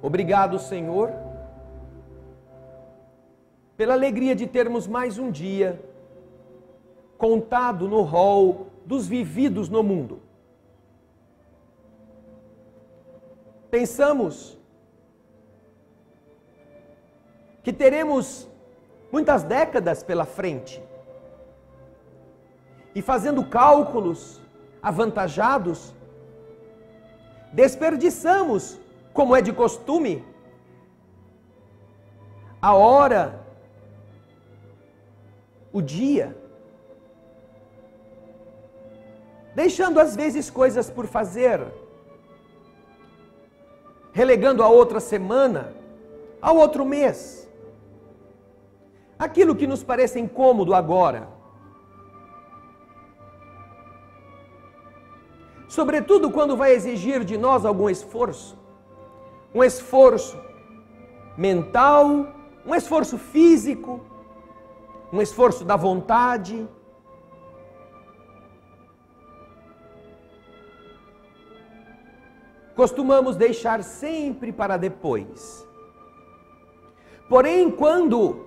Obrigado, Senhor, pela alegria de termos mais um dia contado no rol dos vividos no mundo. Pensamos que teremos muitas décadas pela frente e, fazendo cálculos avantajados, desperdiçamos, como é de costume, a hora, o dia, deixando às vezes coisas por fazer, relegando a outra semana, ao outro mês, aquilo que nos parece incômodo agora. Sobretudo quando vai exigir de nós algum esforço, um esforço mental, um esforço físico, um esforço da vontade. Costumamos deixar sempre para depois. Porém, quando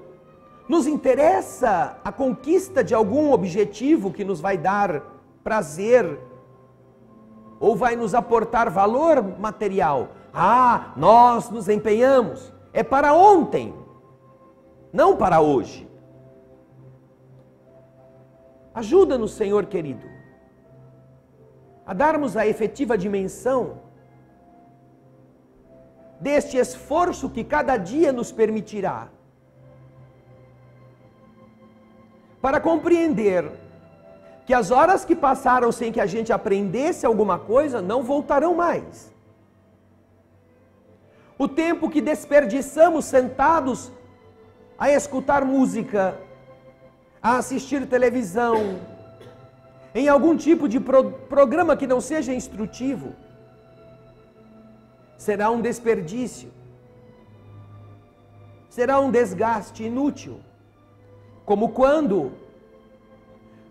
nos interessa a conquista de algum objetivo que nos vai dar prazer ou vai nos aportar valor material, nós nos empenhamos, é para ontem, não para hoje. Ajuda-nos, Senhor querido, a darmos a efetiva dimensão deste esforço que cada dia nos permitirá, para compreender que as horas que passaram sem que a gente aprendesse alguma coisa não voltarão mais. O tempo que desperdiçamos sentados a escutar música, a assistir televisão, em algum tipo de programa que não seja instrutivo, será um desperdício, será um desgaste inútil. Como quando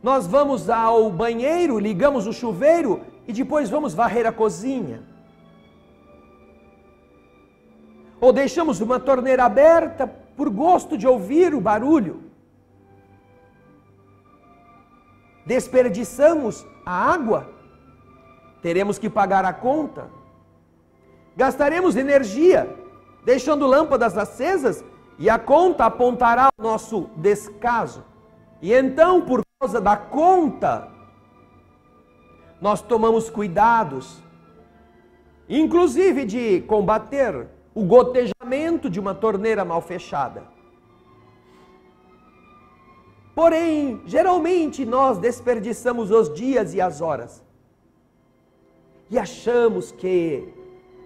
nós vamos ao banheiro, ligamos o chuveiro e depois vamos varrer a cozinha. Ou deixamos uma torneira aberta por gosto de ouvir o barulho. Desperdiçamos a água, teremos que pagar a conta. Gastaremos energia, deixando lâmpadas acesas, e a conta apontará o nosso descaso. E então, por causa da conta, nós tomamos cuidados, inclusive de combater o gotejamento de uma torneira mal fechada. Porém, geralmente nós desperdiçamos os dias e as horas. E achamos que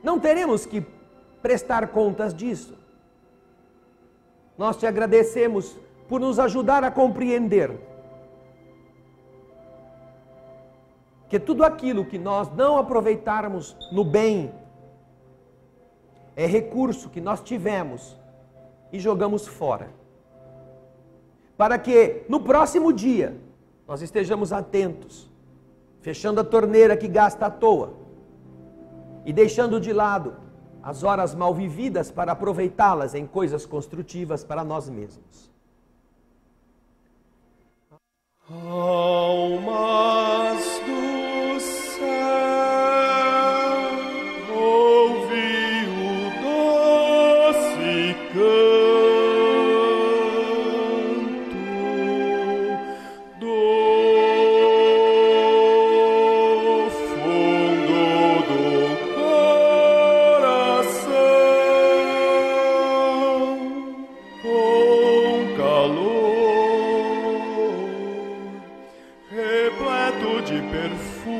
não teremos que prestar contas disso. Nós te agradecemos por nos ajudar a compreender que tudo aquilo que nós não aproveitarmos no bem é recurso que nós tivemos e jogamos fora. Para que no próximo dia nós estejamos atentos, fechando a torneira que gasta à toa e deixando de lado as horas mal vividas para aproveitá-las em coisas construtivas para nós mesmos. Almas do céu, ouvi o doce canto do fundo do coração, com calor repleto de perfume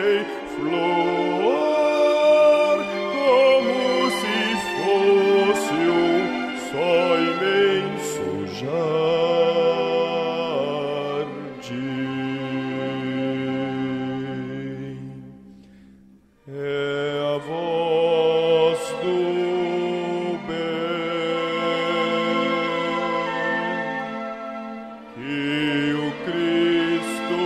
em flor, como se fosse um só imenso jardim. É a voz do bem que o Cristo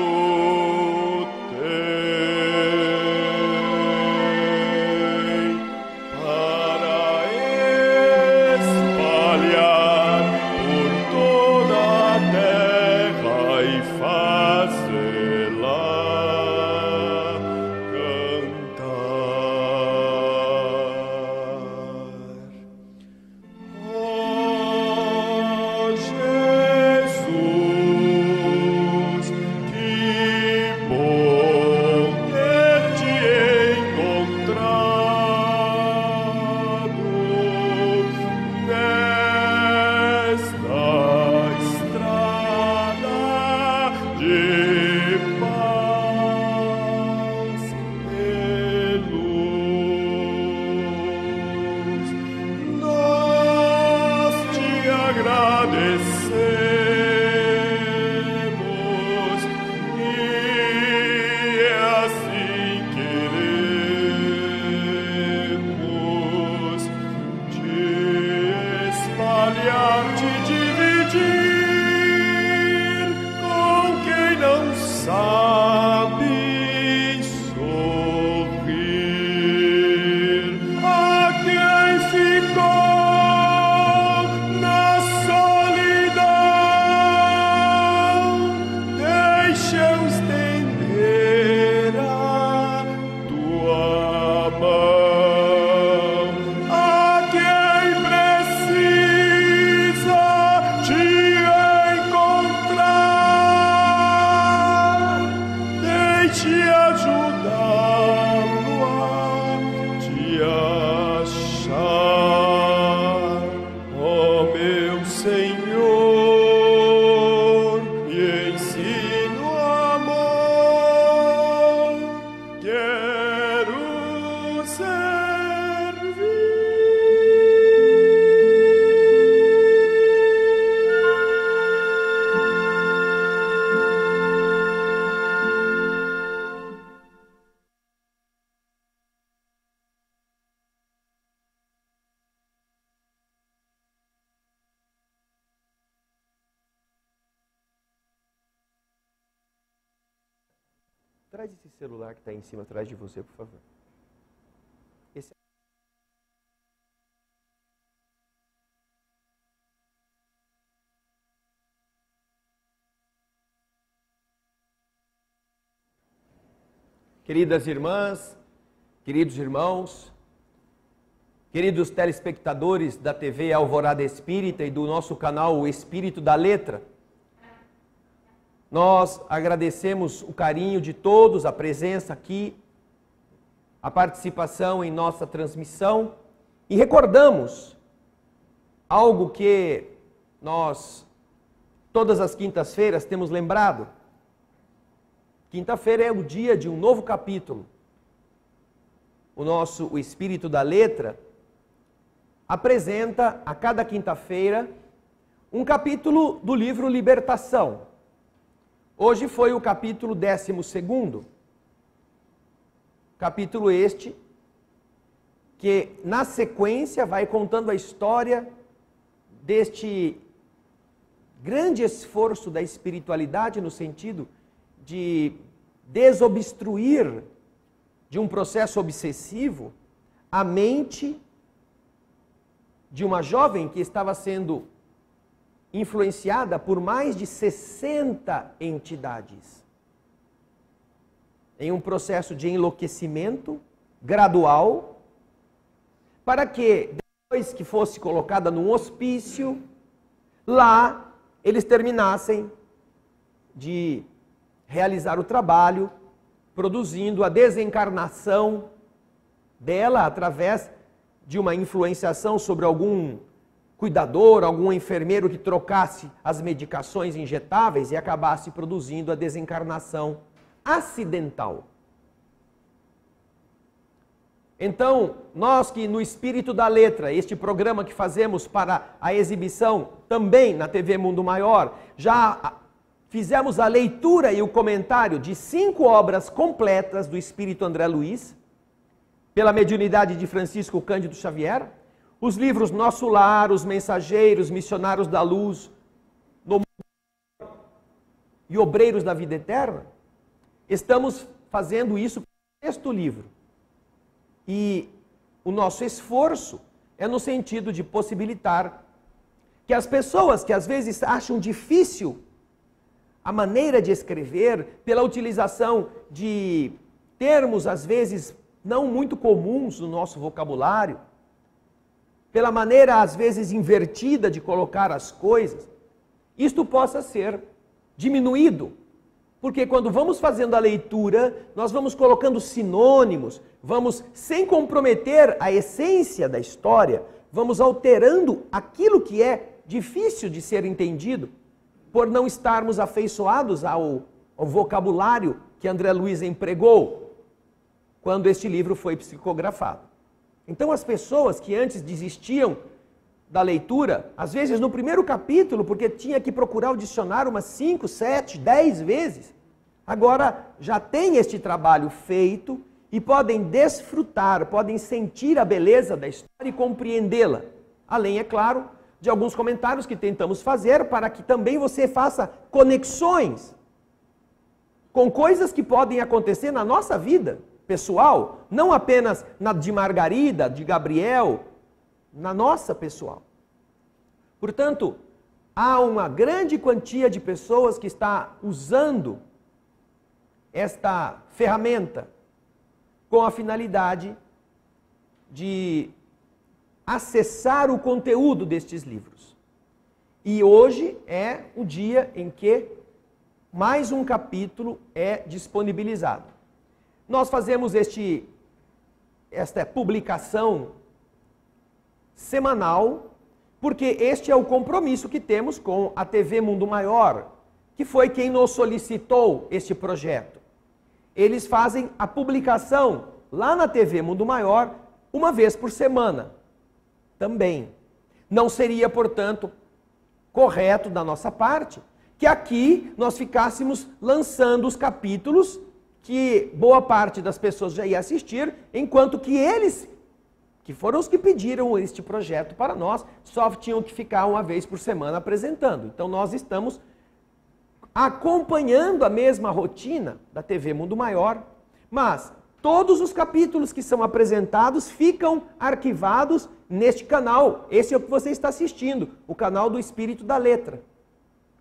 Traz esse celular que está em cima atrás de você, por favor. Esse... Queridas irmãs, queridos irmãos, queridos telespectadores da TV Alvorada Espírita e do nosso canal O Espírito da Letra, nós agradecemos o carinho de todos, a presença aqui, a participação em nossa transmissão e recordamos algo que nós, todas as quintas-feiras, temos lembrado. Quinta-feira é o dia de um novo capítulo. O Espírito da Letra apresenta a cada quinta-feira um capítulo do livro Libertação. Hoje foi o capítulo 12º, capítulo este, que na sequência vai contando a história deste grande esforço da espiritualidade no sentido de desobstruir de um processo obsessivo a mente de uma jovem que estava sendo influenciada por mais de 60 entidades, em um processo de enlouquecimento gradual, para que, depois que fosse colocada num hospício, lá eles terminassem de realizar o trabalho, produzindo a desencarnação dela através de uma influenciação sobre algum cuidador, algum enfermeiro que trocasse as medicações injetáveis e acabasse produzindo a desencarnação acidental. Então, nós que no Espírito da Letra, este programa que fazemos para a exibição também na TV Mundo Maior, já fizemos a leitura e o comentário de 5 obras completas do Espírito André Luiz, pela mediunidade de Francisco Cândido Xavier, os livros Nosso Lar, Os Mensageiros, Missionários da Luz, No Mundo e Obreiros da Vida Eterna. Estamos fazendo isso para o 6º livro. E o nosso esforço é no sentido de possibilitar que as pessoas que às vezes acham difícil a maneira de escrever, pela utilização de termos às vezes não muito comuns no nosso vocabulário, pela maneira às vezes invertida de colocar as coisas, isto possa ser diminuído. Porque quando vamos fazendo a leitura, nós vamos colocando sinônimos, vamos, sem comprometer a essência da história, vamos alterando aquilo que é difícil de ser entendido, por não estarmos afeiçoados ao vocabulário que André Luiz empregou quando este livro foi psicografado. Então as pessoas que antes desistiam da leitura, às vezes no primeiro capítulo, porque tinha que procurar o dicionário umas 5, 7, 10 vezes. Agora já tem este trabalho feito e podem desfrutar, podem sentir a beleza da história e compreendê-la. Além, é claro, de alguns comentários que tentamos fazer para que também você faça conexões com coisas que podem acontecer na nossa vida pessoal, não apenas na de Margarida, de Gabriel, na nossa pessoal. Portanto, há uma grande quantia de pessoas que está usando esta ferramenta com a finalidade de acessar o conteúdo destes livros. E hoje é o dia em que mais um capítulo é disponibilizado. Nós fazemos esta publicação semanal, porque este é o compromisso que temos com a TV Mundo Maior, que foi quem nos solicitou este projeto. Eles fazem a publicação lá na TV Mundo Maior uma vez por semana também. Não seria, portanto, correto da nossa parte que aqui nós ficássemos lançando os capítulos que boa parte das pessoas já ia assistir, enquanto que eles, que foram os que pediram este projeto para nós, só tinham que ficar uma vez por semana apresentando. Então nós estamos acompanhando a mesma rotina da TV Mundo Maior, mas todos os capítulos que são apresentados ficam arquivados neste canal. Esse é o que você está assistindo, o canal do Espírito da Letra.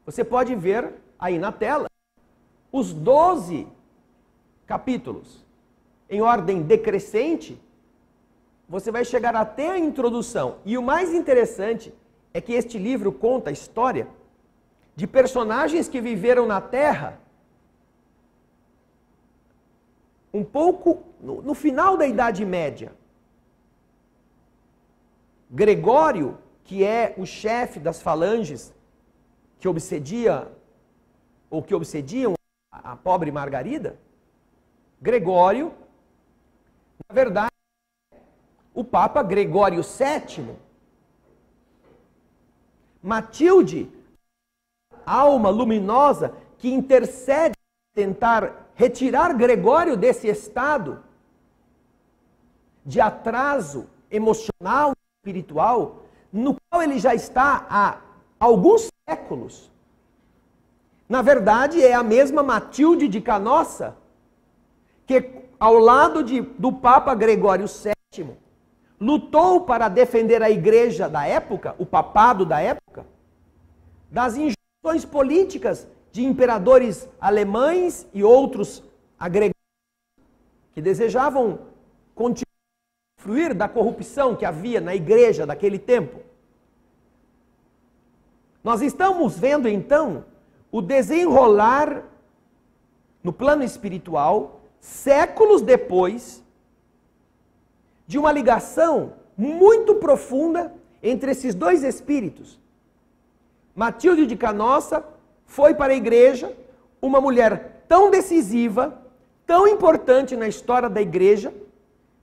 Você pode ver aí na tela os 12 capítulos em ordem decrescente. Você vai chegar até a introdução. E o mais interessante é que este livro conta a história de personagens que viveram na Terra um pouco no final da Idade Média. Gregório, que é o chefe das falanges que obsediam a pobre Margarida, Gregório, na verdade, o Papa Gregório VII. Matilde, alma luminosa que intercede para tentar retirar Gregório desse estado de atraso emocional e espiritual, no qual ele já está há alguns séculos. Na verdade, é a mesma Matilde de Canossa que, ao lado do Papa Gregório VII, lutou para defender a igreja da época, o papado da época, das injunções políticas de imperadores alemães e outros agregados que desejavam continuar a fruir da corrupção que havia na igreja daquele tempo. Nós estamos vendo então o desenrolar no plano espiritual, séculos depois, de uma ligação muito profunda entre esses dois espíritos. Matilde de Canossa foi para a igreja uma mulher tão decisiva, tão importante na história da igreja,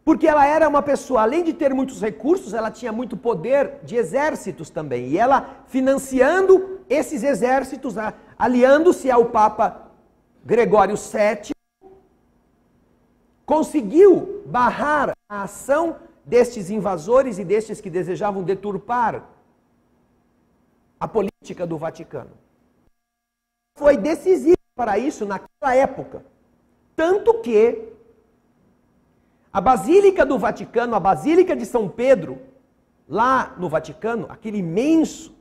porque ela era uma pessoa, além de ter muitos recursos, ela tinha muito poder de exércitos também. E ela, financiando esses exércitos, aliando-se ao Papa Gregório VII, conseguiu barrar a ação destes invasores e destes que desejavam deturpar a política do Vaticano. Foi decisivo para isso naquela época. Tanto que a Basílica do Vaticano, a Basílica de São Pedro, lá no Vaticano, aquele imenso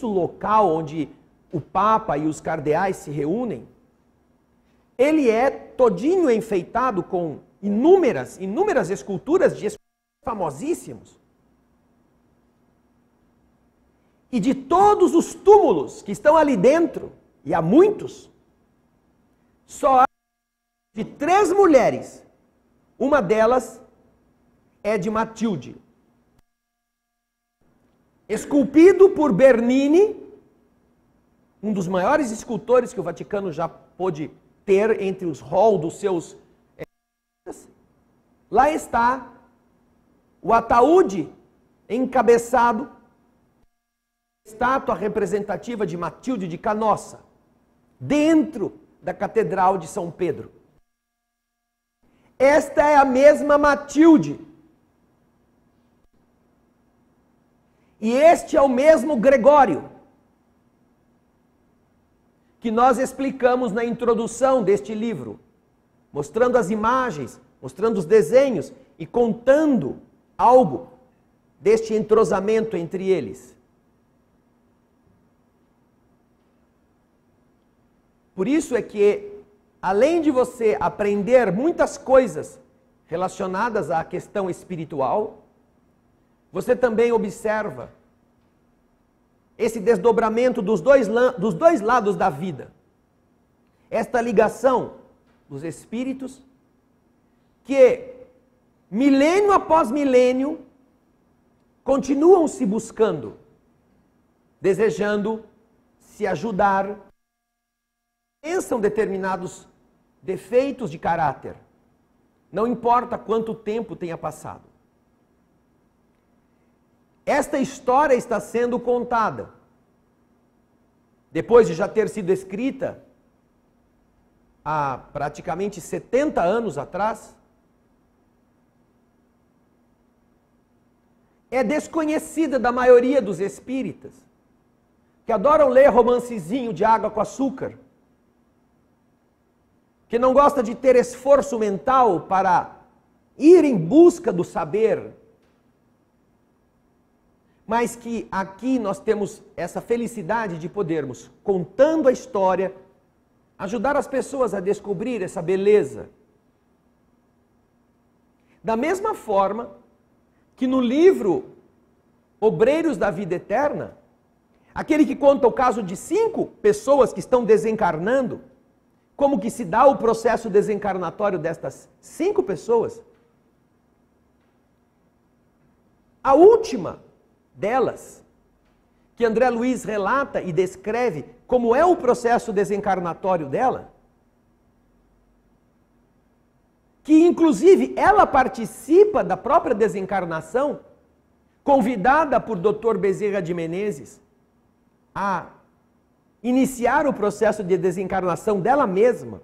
local onde o Papa e os cardeais se reúnem, ele é todinho enfeitado com inúmeras esculturas de famosíssimos. E de todos os túmulos que estão ali dentro, e há muitos, só há de 3 mulheres. Uma delas é de Matilde. Esculpido por Bernini, um dos maiores escultores que o Vaticano já pôde ter entre os hall dos seus... Lá está o ataúde encabeçado, estátua representativa de Matilde de Canossa, dentro da Catedral de São Pedro. Esta é a mesma Matilde. E este é o mesmo Gregório, que nós explicamos na introdução deste livro, mostrando as imagens, mostrando os desenhos e contando algo deste entrosamento entre eles. Por isso é que, além de você aprender muitas coisas relacionadas à questão espiritual, você também observa esse desdobramento dos dois lados da vida. Esta ligação dos espíritos que, milênio após milênio, continuam se buscando, desejando se ajudar, pensam determinados defeitos de caráter, não importa quanto tempo tenha passado. Esta história está sendo contada, depois de já ter sido escrita há praticamente 70 anos atrás. É desconhecida da maioria dos espíritas, que adoram ler romancezinho de água com açúcar, que não gosta de ter esforço mental para ir em busca do saber, mas que aqui nós temos essa felicidade de podermos, contando a história, ajudar as pessoas a descobrir essa beleza. Da mesma forma que no livro Obreiros da Vida Eterna, aquele que conta o caso de 5 pessoas que estão desencarnando, como que se dá o processo desencarnatório destas 5 pessoas, a última delas, que André Luiz relata e descreve como é o processo desencarnatório dela, que inclusive ela participa da própria desencarnação, convidada por Dr. Bezerra de Menezes a iniciar o processo de desencarnação dela mesma.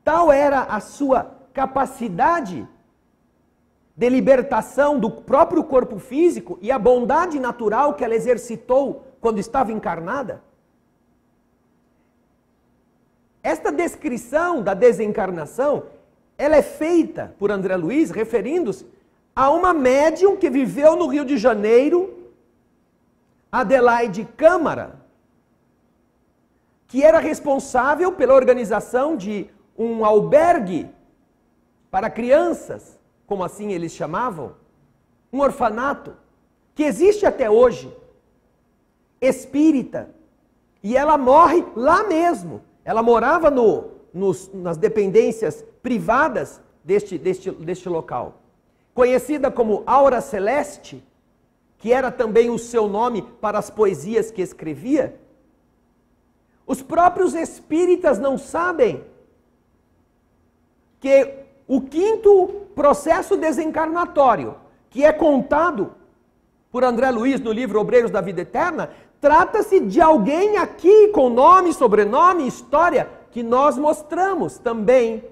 Tal era a sua capacidade de libertação do próprio corpo físico e a bondade natural que ela exercitou quando estava encarnada. Esta descrição da desencarnação, ela é feita por André Luiz referindo-se a uma médium que viveu no Rio de Janeiro, Adelaide Câmara, que era responsável pela organização de um albergue para crianças, como assim eles chamavam, um orfanato, que existe até hoje, espírita, e ela morre lá mesmo. Ela morava nas dependências privadas deste local. Conhecida como Aura Celeste, que era também o seu nome para as poesias que escrevia, os próprios espíritas não sabem que o 5º processo desencarnatório, que é contado por André Luiz no livro Obreiros da Vida Eterna, trata-se de alguém aqui com nome, sobrenome, história, que nós mostramos também,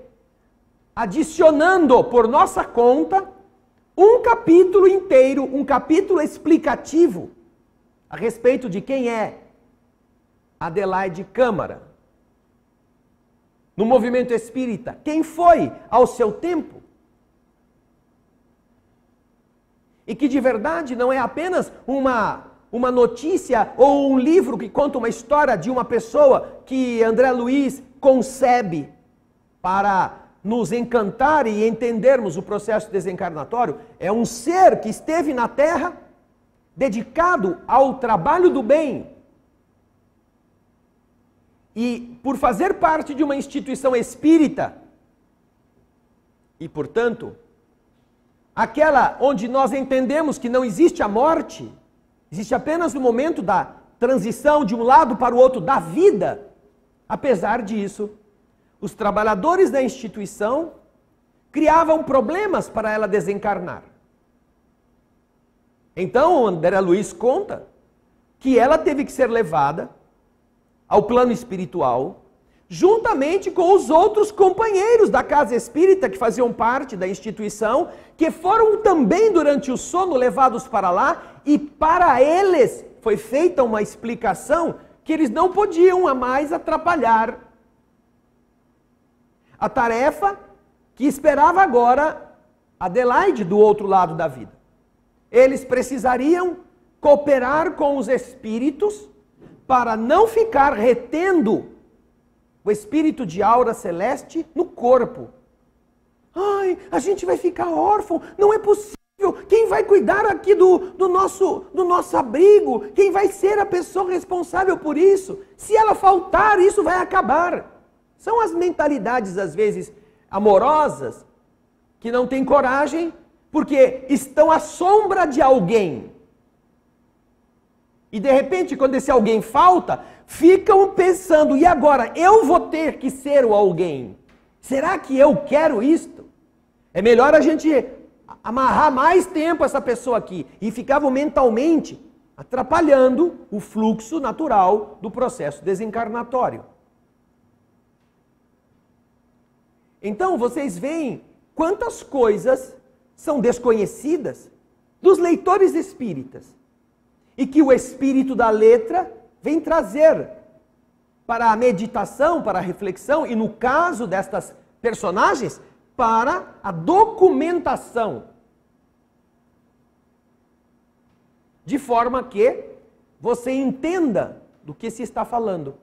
adicionando por nossa conta um capítulo inteiro, um capítulo explicativo a respeito de quem é Adelaide Câmara. No movimento espírita, quem foi ao seu tempo. E que de verdade não é apenas uma notícia ou um livro que conta uma história de uma pessoa que André Luiz concebe para nos encantar e entendermos o processo desencarnatório. É um ser que esteve na Terra dedicado ao trabalho do bem. E por fazer parte de uma instituição espírita, e portanto, aquela onde nós entendemos que não existe a morte, existe apenas o momento da transição de um lado para o outro da vida. Apesar disso, os trabalhadores da instituição criavam problemas para ela desencarnar. Então, o André Luiz conta que ela teve que ser levada ao plano espiritual, juntamente com os outros companheiros da casa espírita que faziam parte da instituição, que foram também durante o sono levados para lá, e para eles foi feita uma explicação que eles não podiam mais atrapalhar a tarefa que esperava agora Adelaide do outro lado da vida. Eles precisariam cooperar com os espíritos para não ficar retendo o espírito de aura celeste no corpo. Ai, a gente vai ficar órfão, não é possível. Quem vai cuidar aqui do nosso abrigo? Quem vai ser a pessoa responsável por isso? Se ela faltar, isso vai acabar. São as mentalidades, às vezes, amorosas, que não têm coragem, porque estão à sombra de alguém. E de repente, quando esse alguém falta, ficam pensando, e agora? Eu vou ter que ser o alguém. Será que eu quero isto? É melhor a gente amarrar mais tempo essa pessoa aqui. E ficavam mentalmente atrapalhando o fluxo natural do processo desencarnatório. Então, vocês veem quantas coisas são desconhecidas dos leitores espíritas e que o espírito da letra vem trazer para a meditação, para a reflexão e, no caso destas personagens, para a documentação, de forma que você entenda do que se está falando.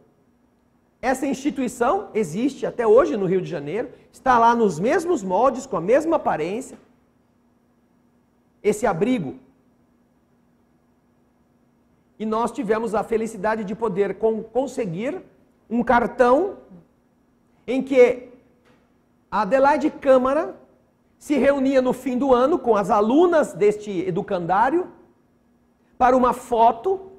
Essa instituição existe até hoje no Rio de Janeiro, está lá nos mesmos moldes, com a mesma aparência. Esse abrigo. E nós tivemos a felicidade de poder conseguir um cartão em que a Adelaide Câmara se reunia no fim do ano com as alunas deste educandário para uma foto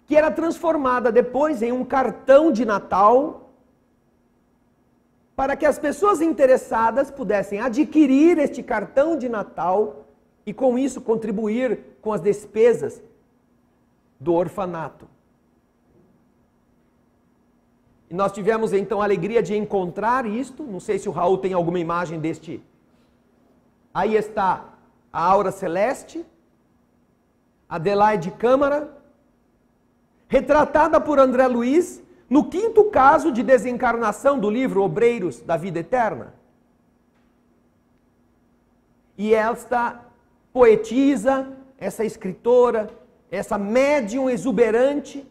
que era transformada depois em um cartão de Natal para que as pessoas interessadas pudessem adquirir este cartão de Natal e com isso contribuir com as despesas do orfanato. E nós tivemos então a alegria de encontrar isto, não sei se o Raul tem alguma imagem deste. Aí está a aura celeste, Adelaide Câmara, retratada por André Luiz no 5º caso de desencarnação do livro Obreiros da Vida Eterna. E esta poetisa, essa escritora, essa médium exuberante,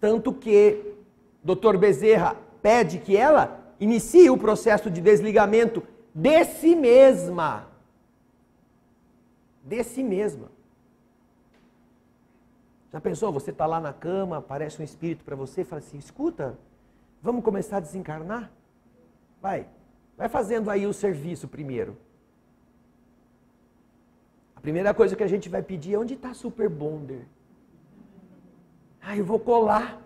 tanto que Dr. Bezerra pede que ela inicie o processo de desligamento de si mesma. De si mesma. Já pensou, você está lá na cama, aparece um espírito para você e fala assim, escuta, vamos começar a desencarnar? Vai fazendo aí o serviço primeiro. A primeira coisa que a gente vai pedir é onde está a Super Bonder? Eu vou colar.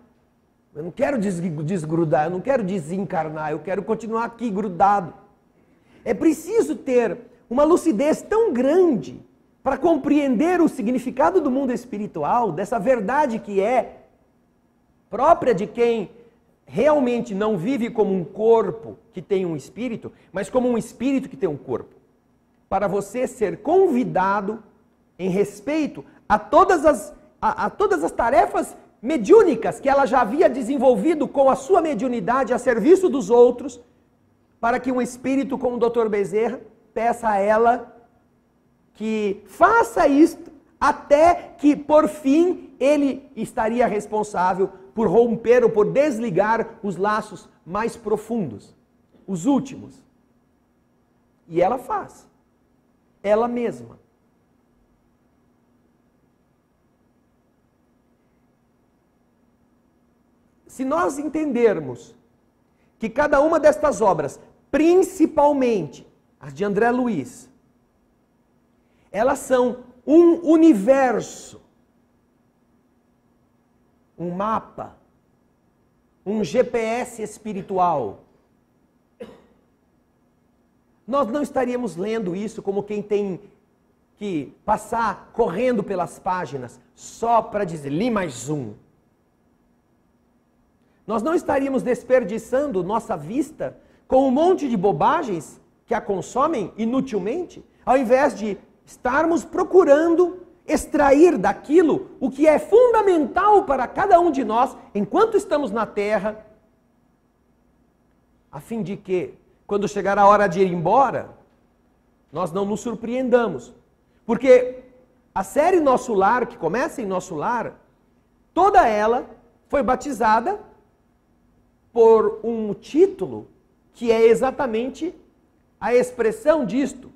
Eu não quero desgrudar, eu não quero desencarnar, eu quero continuar aqui grudado. É preciso ter uma lucidez tão grande para compreender o significado do mundo espiritual, dessa verdade que é própria de quem realmente não vive como um corpo que tem um espírito, mas como um espírito que tem um corpo. Para você ser convidado em respeito a todas as tarefas mediúnicas que ela já havia desenvolvido com a sua mediunidade a serviço dos outros, para que um espírito como o Dr. Bezerra peça a ela que faça isto, até que, por fim, ele estaria responsável por romper ou por desligar os laços mais profundos, os últimos. E ela faz, ela mesma. Se nós entendermos que cada uma destas obras, principalmente as de André Luiz, elas são um universo, um mapa, um GPS espiritual. nós não estaríamos lendo isso como quem tem que passar correndo pelas páginas só para dizer, li mais um. Nós não estaríamos desperdiçando nossa vista com um monte de bobagens que a consomem inutilmente, ao invés de estarmos procurando extrair daquilo o que é fundamental para cada um de nós, enquanto estamos na terra, a fim de que, quando chegar a hora de ir embora, nós não nos surpreendamos. Porque a série Nosso Lar, que começa em Nosso Lar, toda ela foi batizada por um título que é exatamente a expressão disto.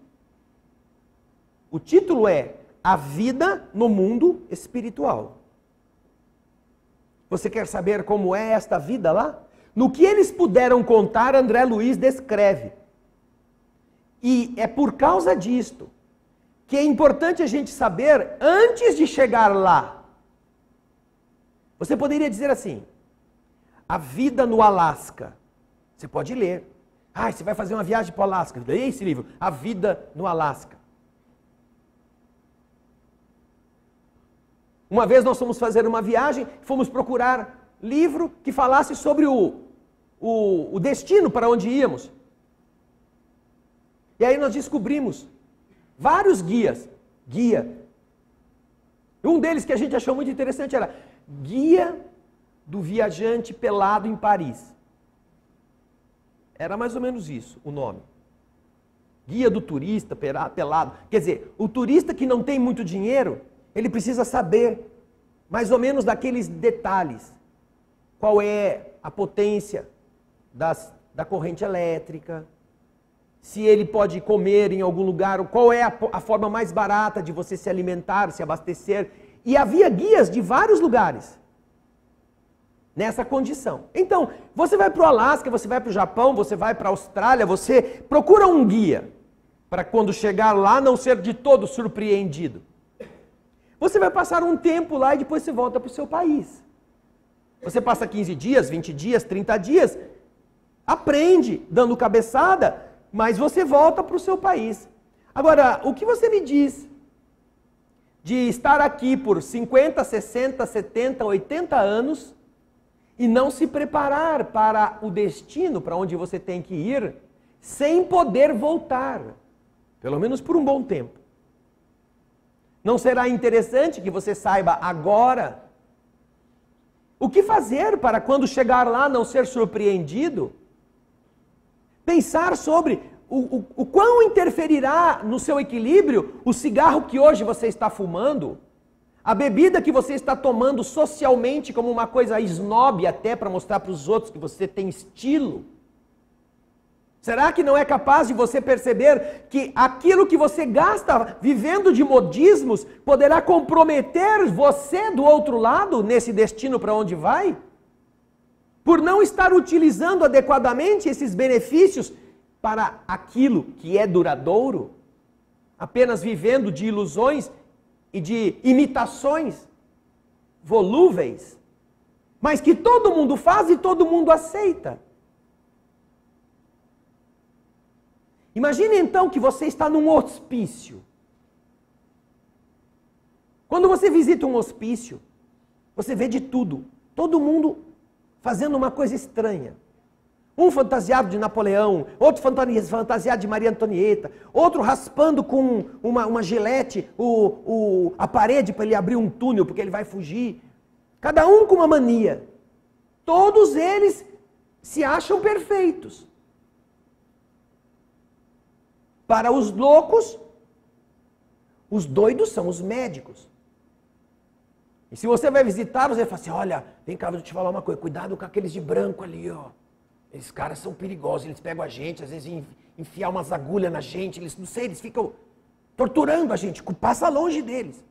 O título é A Vida no Mundo Espiritual. Você quer saber como é esta vida lá? No que eles puderam contar, André Luiz descreve. E é por causa disto que é importante a gente saber antes de chegar lá. Você poderia dizer assim, a vida no Alasca. Você pode ler. Ah, você vai fazer uma viagem para o Alasca. Leia esse livro, A Vida no Alasca. Uma vez nós fomos fazer uma viagem, fomos procurar livro que falasse sobre o destino para onde íamos. E aí nós descobrimos vários guia. Um deles que a gente achou muito interessante era Guia do Viajante Pelado em Paris. Era mais ou menos isso o nome. Guia do turista pelado. Quer dizer, o turista que não tem muito dinheiro, ele precisa saber mais ou menos daqueles detalhes. Qual é a potência da corrente elétrica, se ele pode comer em algum lugar, qual é a forma mais barata de você se alimentar, se abastecer. E havia guias de vários lugares nessa condição. Então, você vai para o Alasca, você vai para o Japão, você vai para a Austrália, você procura um guia para quando chegar lá não ser de todo surpreendido. Você vai passar um tempo lá e depois você volta para o seu país. Você passa 15 dias, 20 dias, 30 dias, aprende dando cabeçada, mas você volta para o seu país. Agora, o que você me diz de estar aqui por 50, 60, 70, 80 anos e não se preparar para o destino, para onde você tem que ir, sem poder voltar, pelo menos por um bom tempo? Não será interessante que você saiba agora o que fazer para quando chegar lá não ser surpreendido? Pensar sobre o quão interferirá no seu equilíbrio o cigarro que hoje você está fumando, a bebida que você está tomando socialmente como uma coisa snob até para mostrar para os outros que você tem estilo. Será que não é capaz de você perceber que aquilo que você gasta vivendo de modismos poderá comprometer você do outro lado nesse destino para onde vai? Por não estar utilizando adequadamente esses benefícios para aquilo que é duradouro, apenas vivendo de ilusões e de imitações volúveis, mas que todo mundo faz e todo mundo aceita. Imagine então que você está num hospício. Quando você visita um hospício, você vê de tudo. Todo mundo fazendo uma coisa estranha. Um fantasiado de Napoleão, outro fantasiado de Maria Antonieta, outro raspando com uma gilete a parede para ele abrir um túnel, porque ele vai fugir. Cada um com uma mania. Todos eles se acham perfeitos. Para os loucos, os doidos são os médicos. E se você vai visitá-los, ele fala assim, olha, vem cá, vou te falar uma coisa, cuidado com aqueles de branco ali, ó. Esses caras são perigosos, eles pegam a gente, às vezes enfiar umas agulhas na gente, eles, não sei, eles ficam torturando a gente, passa longe deles.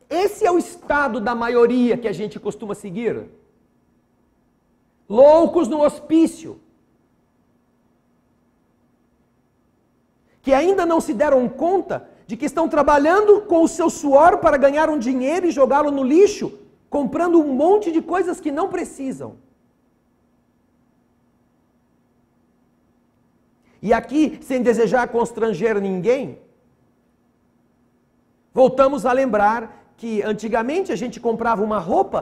Esse é o estado da maioria que a gente costuma seguir. Loucos no hospício. Que ainda não se deram conta de que estão trabalhando com o seu suor para ganhar um dinheiro e jogá-lo no lixo, comprando um monte de coisas que não precisam. E aqui, sem desejar constranger ninguém, voltamos a lembrar que antigamente a gente comprava uma roupa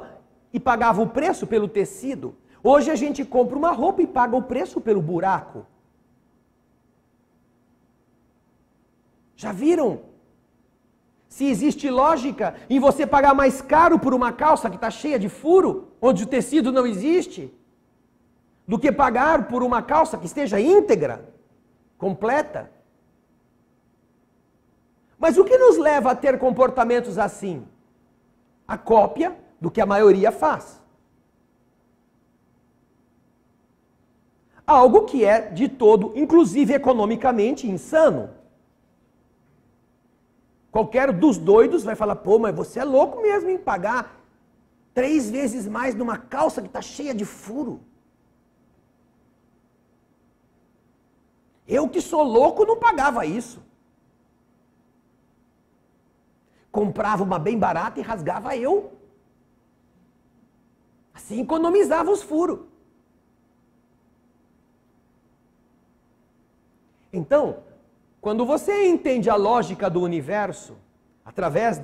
e pagava o preço pelo tecido. Hoje a gente compra uma roupa e paga o preço pelo buraco. Já viram? Se existe lógica em você pagar mais caro por uma calça que está cheia de furo, onde o tecido não existe, do que pagar por uma calça que esteja íntegra, completa. Mas o que nos leva a ter comportamentos assim? A cópia do que a maioria faz. Algo que é de todo, inclusive economicamente, insano. Qualquer dos doidos vai falar, pô, mas você é louco mesmo em pagar 3 vezes mais numa calça que está cheia de furo. Eu que sou louco não pagava isso. Comprava uma bem barata e rasgava eu. Assim economizava os furos. Então, quando você entende a lógica do universo, através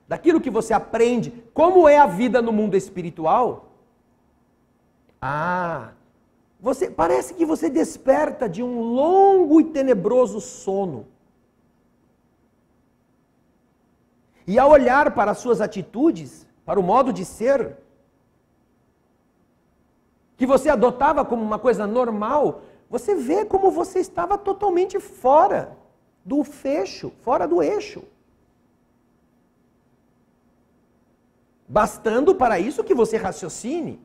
daquilo que você aprende, como é a vida no mundo espiritual, parece que você desperta de um longo e tenebroso sono. E ao olhar para as suas atitudes, para o modo de ser, que você adotava como uma coisa normal, você vê como você estava totalmente fora do fecho, fora do eixo. Bastando para isso que você raciocine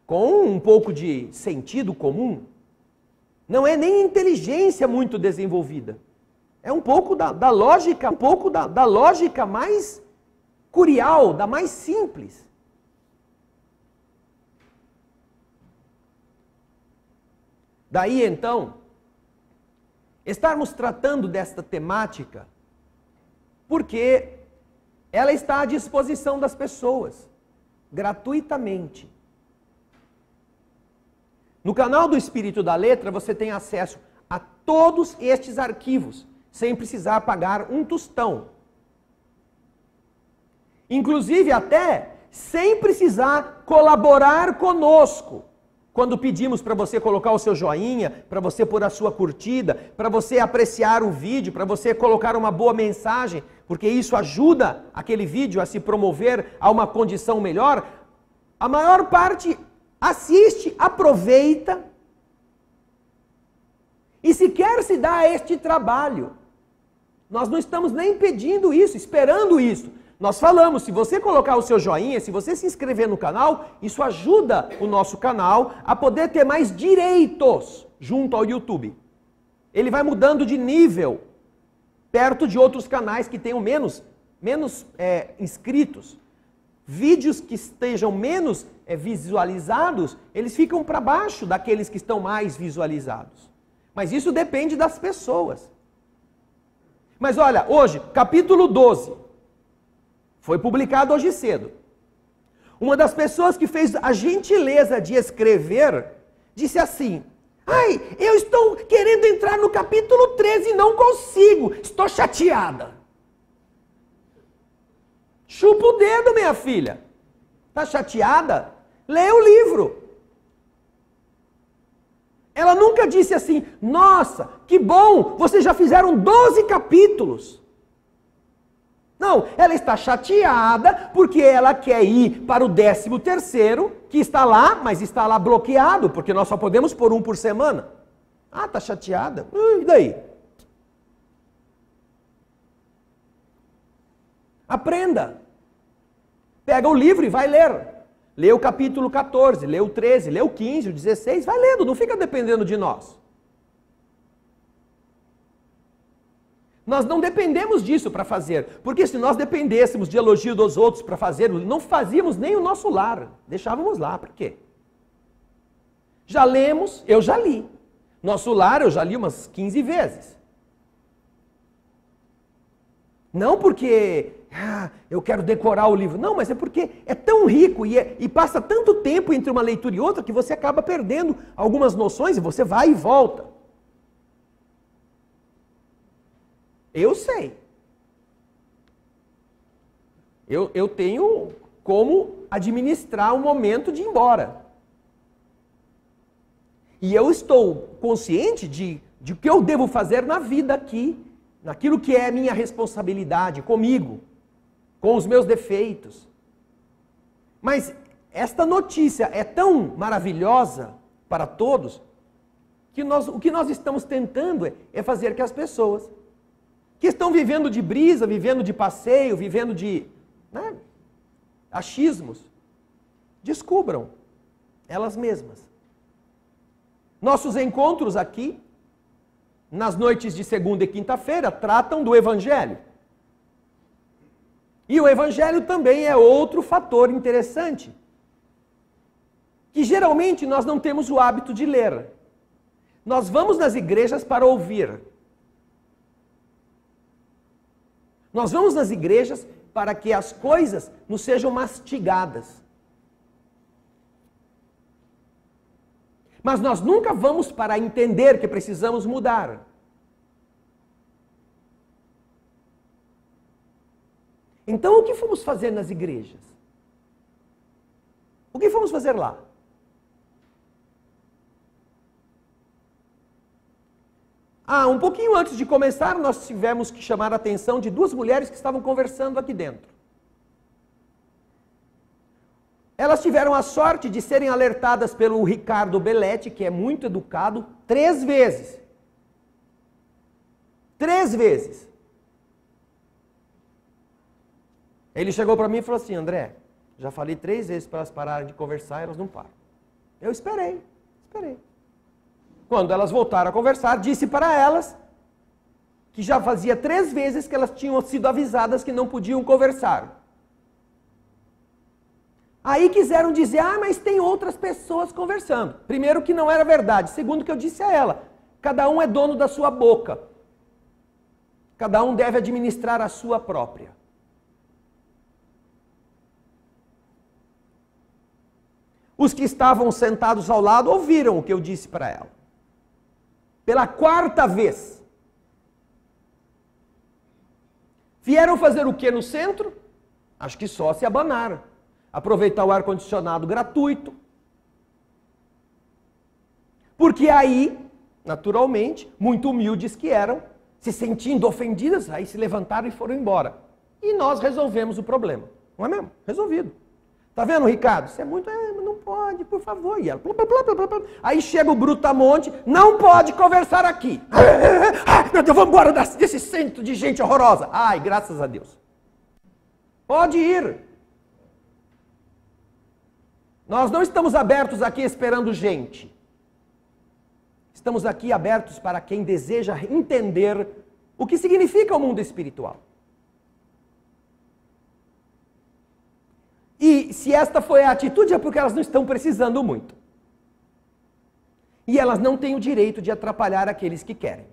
com um pouco de sentido comum. Não é nem inteligência muito desenvolvida. É um pouco da lógica, da lógica mais curial, da mais simples. Daí então, estarmos tratando desta temática, porque ela está à disposição das pessoas, gratuitamente. No canal do Espírito da Letra, você tem acesso a todos estes arquivos, sem precisar pagar um tostão. Inclusive até sem precisar colaborar conosco. Quando pedimos para você colocar o seu joinha, para você pôr a sua curtida, para você apreciar o vídeo, para você colocar uma boa mensagem, porque isso ajuda aquele vídeo a se promover a uma condição melhor, a maior parte assiste, aproveita e sequer se dá a este trabalho. Nós não estamos nem pedindo isso, esperando isso. Nós falamos, se você colocar o seu joinha, se você se inscrever no canal, isso ajuda o nosso canal a poder ter mais direitos junto ao YouTube. Ele vai mudando de nível, perto de outros canais que tenham menos inscritos. Vídeos que estejam menos visualizados, eles ficam para baixo daqueles que estão mais visualizados. Mas isso depende das pessoas. Mas olha, hoje, capítulo 12, foi publicado hoje cedo. Uma das pessoas que fez a gentileza de escrever, disse assim, ai, eu estou querendo entrar no capítulo 13 e não consigo, estou chateada. Chupa o dedo, minha filha. Está chateada? Leia o livro. Ela nunca disse assim, nossa, que bom, vocês já fizeram 12 capítulos. Não, ela está chateada porque ela quer ir para o 13º, que está lá, mas está lá bloqueado, porque nós só podemos pôr um por semana. Ah, está chateada? E daí? Aprenda. Pega o livro e vai ler. Lê o capítulo 14, lê o 13, lê o 15, o 16, vai lendo, não fica dependendo de nós. Nós não dependemos disso para fazer, porque se nós dependêssemos de elogio dos outros para fazer, não fazíamos nem o nosso lar, deixávamos lá, por quê? Já lemos, eu já li. Nosso lar eu já li umas 15 vezes. Não porque eu quero decorar o livro, não, mas é porque é tão rico e passa tanto tempo entre uma leitura e outra que você acaba perdendo algumas noções e você vai e volta. Eu sei. Eu tenho como administrar o momento de ir embora. E eu estou consciente de o que eu devo fazer na vida aqui, naquilo que é minha responsabilidade comigo, com os meus defeitos. Mas esta notícia é tão maravilhosa para todos, que o que nós estamos tentando é fazer que as pessoas que estão vivendo de brisa, vivendo de passeio, vivendo de achismos, descubram elas mesmas. Nossos encontros aqui, nas noites de segunda e quinta-feira, tratam do Evangelho. E o Evangelho também é outro fator interessante, que geralmente nós não temos o hábito de ler. Nós vamos nas igrejas para ouvir. Nós vamos nas igrejas para que as coisas nos sejam mastigadas. Mas nós nunca vamos para entender que precisamos mudar. Então, o que fomos fazer nas igrejas? O que fomos fazer lá? Um pouquinho antes de começar, nós tivemos que chamar a atenção de duas mulheres que estavam conversando aqui dentro. Elas tiveram a sorte de serem alertadas pelo Ricardo Belletti, que é muito educado, 3 vezes. 3 vezes. Ele chegou para mim e falou assim: André, já falei 3 vezes para elas pararem de conversar e elas não param. Eu esperei. Quando elas voltaram a conversar, disse para elas que já fazia 3 vezes que elas tinham sido avisadas que não podiam conversar. Aí quiseram dizer, mas tem outras pessoas conversando. Primeiro, que não era verdade. Segundo, que eu disse a ela, cada um é dono da sua boca. Cada um deve administrar a sua própria. Os que estavam sentados ao lado ouviram o que eu disse para ela. Pela 4ª vez. Vieram fazer o que no centro? Acho que só se abanaram. Aproveitar o ar-condicionado gratuito. Porque aí, naturalmente, muito humildes que eram, se sentindo ofendidas, aí se levantaram e foram embora. E nós resolvemos o problema. Não é mesmo? Resolvido. Tá vendo, Ricardo? Você é muito... não pode, por favor. E ela... Aí chega o Brutamonte, não pode conversar aqui. Meu Deus, vamos embora desse centro de gente horrorosa. Ai, graças a Deus. Pode ir. Nós não estamos abertos aqui esperando gente. Estamos aqui abertos para quem deseja entender o que significa o mundo espiritual. E se esta foi a atitude, é porque elas não estão precisando muito. E elas não têm o direito de atrapalhar aqueles que querem.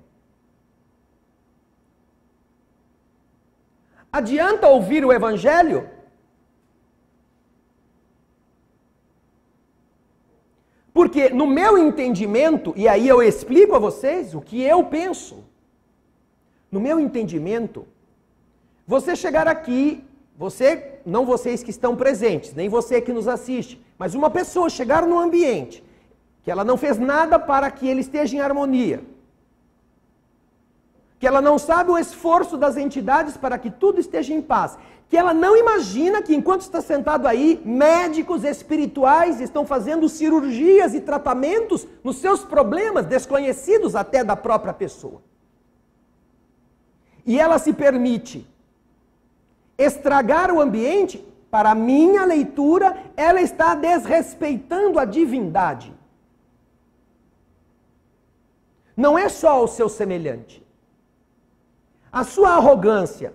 Adianta ouvir o Evangelho? Porque no meu entendimento, e aí eu explico a vocês o que eu penso. No meu entendimento, você chegar aqui, não vocês que estão presentes, nem você que nos assiste, mas uma pessoa chegar num ambiente que ela não fez nada para que ele esteja em harmonia, que ela não sabe o esforço das entidades para que tudo esteja em paz, que ela não imagina que enquanto está sentado aí, médicos espirituais estão fazendo cirurgias e tratamentos nos seus problemas, desconhecidos até da própria pessoa. E ela se permite estragar o ambiente, para a minha leitura, ela está desrespeitando a divindade. Não é só o seu semelhante. A sua arrogância,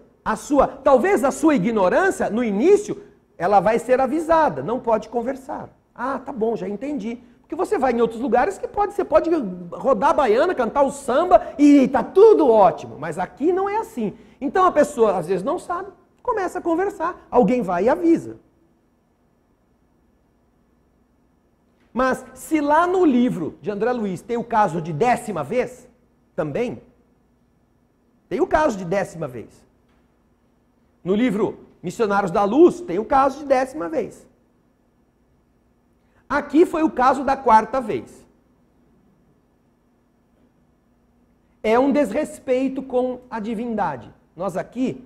talvez a sua ignorância, no início, ela vai ser avisada, não pode conversar. Tá bom, já entendi. Porque você vai em outros lugares que você pode rodar a baiana, cantar o samba e tá tudo ótimo. Mas aqui não é assim. Então a pessoa às vezes não sabe, começa a conversar, alguém vai e avisa. Mas se lá no livro de André Luiz tem o caso de 10ª vez, também, tem o caso de 10ª vez. No livro Missionários da Luz, tem o caso de 10ª vez. Aqui foi o caso da 4ª vez. É um desrespeito com a divindade. Nós aqui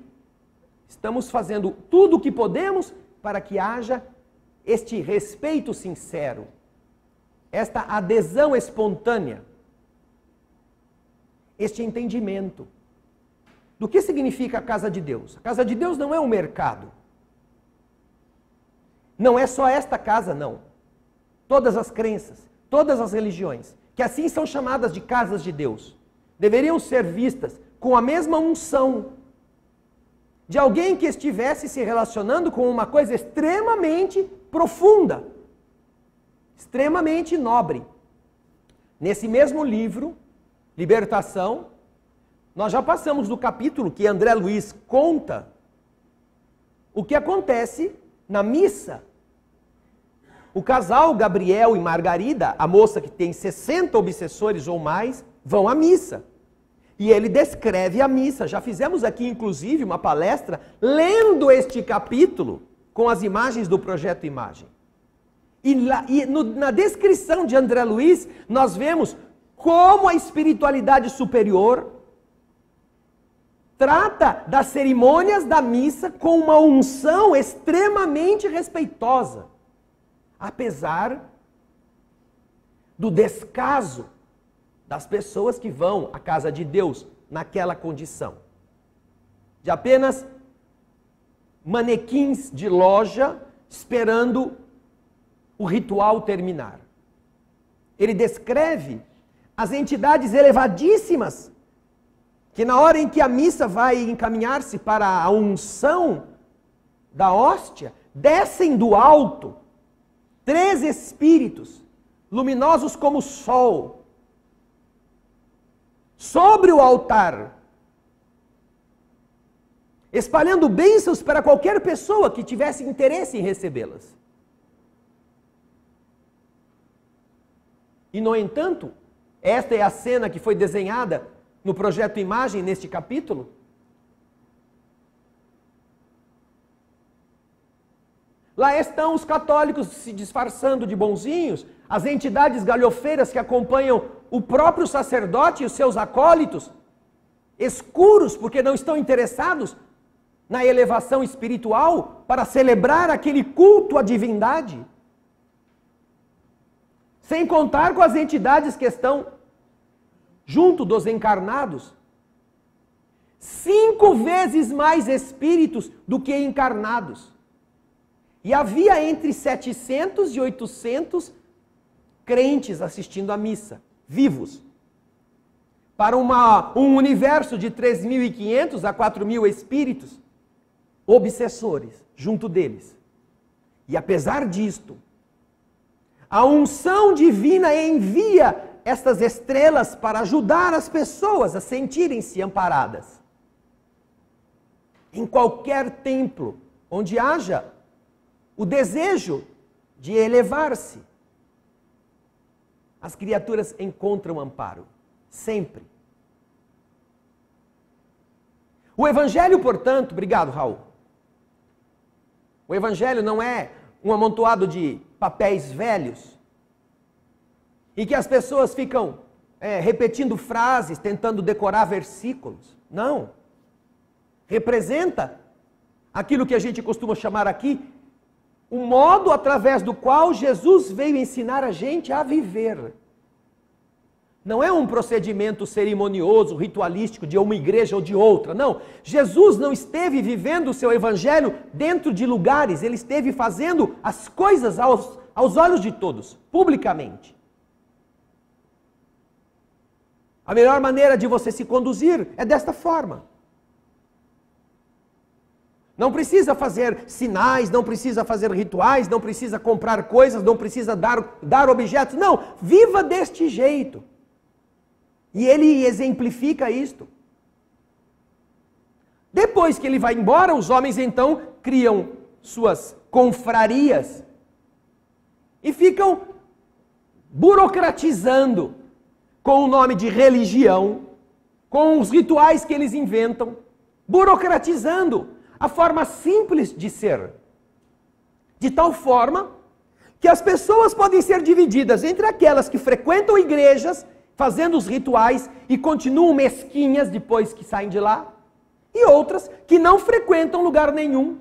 estamos fazendo tudo o que podemos para que haja este respeito sincero, esta adesão espontânea, este entendimento do que significa a casa de Deus. A casa de Deus não é um mercado. Não é só esta casa, não. Todas as crenças, todas as religiões, que assim são chamadas de casas de Deus, deveriam ser vistas com a mesma unção de alguém que estivesse se relacionando com uma coisa extremamente profunda, extremamente nobre. Nesse mesmo livro, Libertação, nós já passamos do capítulo que André Luiz conta o que acontece na missa. O casal Gabriel e Margarida, a moça que tem 60 obsessores ou mais, vão à missa. E ele descreve a missa. Já fizemos aqui, inclusive, uma palestra lendo este capítulo com as imagens do Projeto Imagem. Na descrição de André Luiz, nós vemos como a espiritualidade superior trata das cerimônias da missa com uma unção extremamente respeitosa, apesar do descaso das pessoas que vão à casa de Deus naquela condição, de apenas manequins de loja esperando o ritual terminar. Ele descreve as entidades elevadíssimas que na hora em que a missa vai encaminhar-se para a unção da hóstia, descem do alto 3 espíritos luminosos como o sol sobre o altar, espalhando bênçãos para qualquer pessoa que tivesse interesse em recebê-las. E, no entanto, esta é a cena que foi desenhada no Projeto Imagem, neste capítulo. Lá estão os católicos se disfarçando de bonzinhos, as entidades galhofeiras que acompanham o próprio sacerdote e os seus acólitos, escuros porque não estão interessados na elevação espiritual para celebrar aquele culto à divindade. Sem contar com as entidades que estão junto dos encarnados. 5 vezes mais espíritos do que encarnados. E havia entre 700 e 800 crentes assistindo à missa, vivos. Para um universo de 3.500 a 4.000 espíritos, obsessores, junto deles. E apesar disto, a unção divina envia estas estrelas para ajudar as pessoas a sentirem-se amparadas. Em qualquer templo onde haja o desejo de elevar-se, as criaturas encontram amparo, sempre. O Evangelho, portanto, obrigado, Raul. O Evangelho não é um amontoado de papéis velhos, e que as pessoas ficam repetindo frases, tentando decorar versículos. Não. Representa aquilo que a gente costuma chamar aqui, o modo através do qual Jesus veio ensinar a gente a viver. Não é um procedimento cerimonioso, ritualístico de uma igreja ou de outra, não. Jesus não esteve vivendo o seu evangelho dentro de lugares, ele esteve fazendo as coisas aos olhos de todos, publicamente. A melhor maneira de você se conduzir é desta forma. Não precisa fazer sinais, não precisa fazer rituais, não precisa comprar coisas, não precisa dar objetos. Não, viva deste jeito. E ele exemplifica isto. Depois que ele vai embora, os homens então criam suas confrarias e ficam burocratizando com o nome de religião com os rituais que eles inventam, burocratizando a forma simples de ser. De tal forma que as pessoas podem ser divididas entre aquelas que frequentam igrejas, fazendo os rituais e continuam mesquinhas depois que saem de lá, e outras que não frequentam lugar nenhum.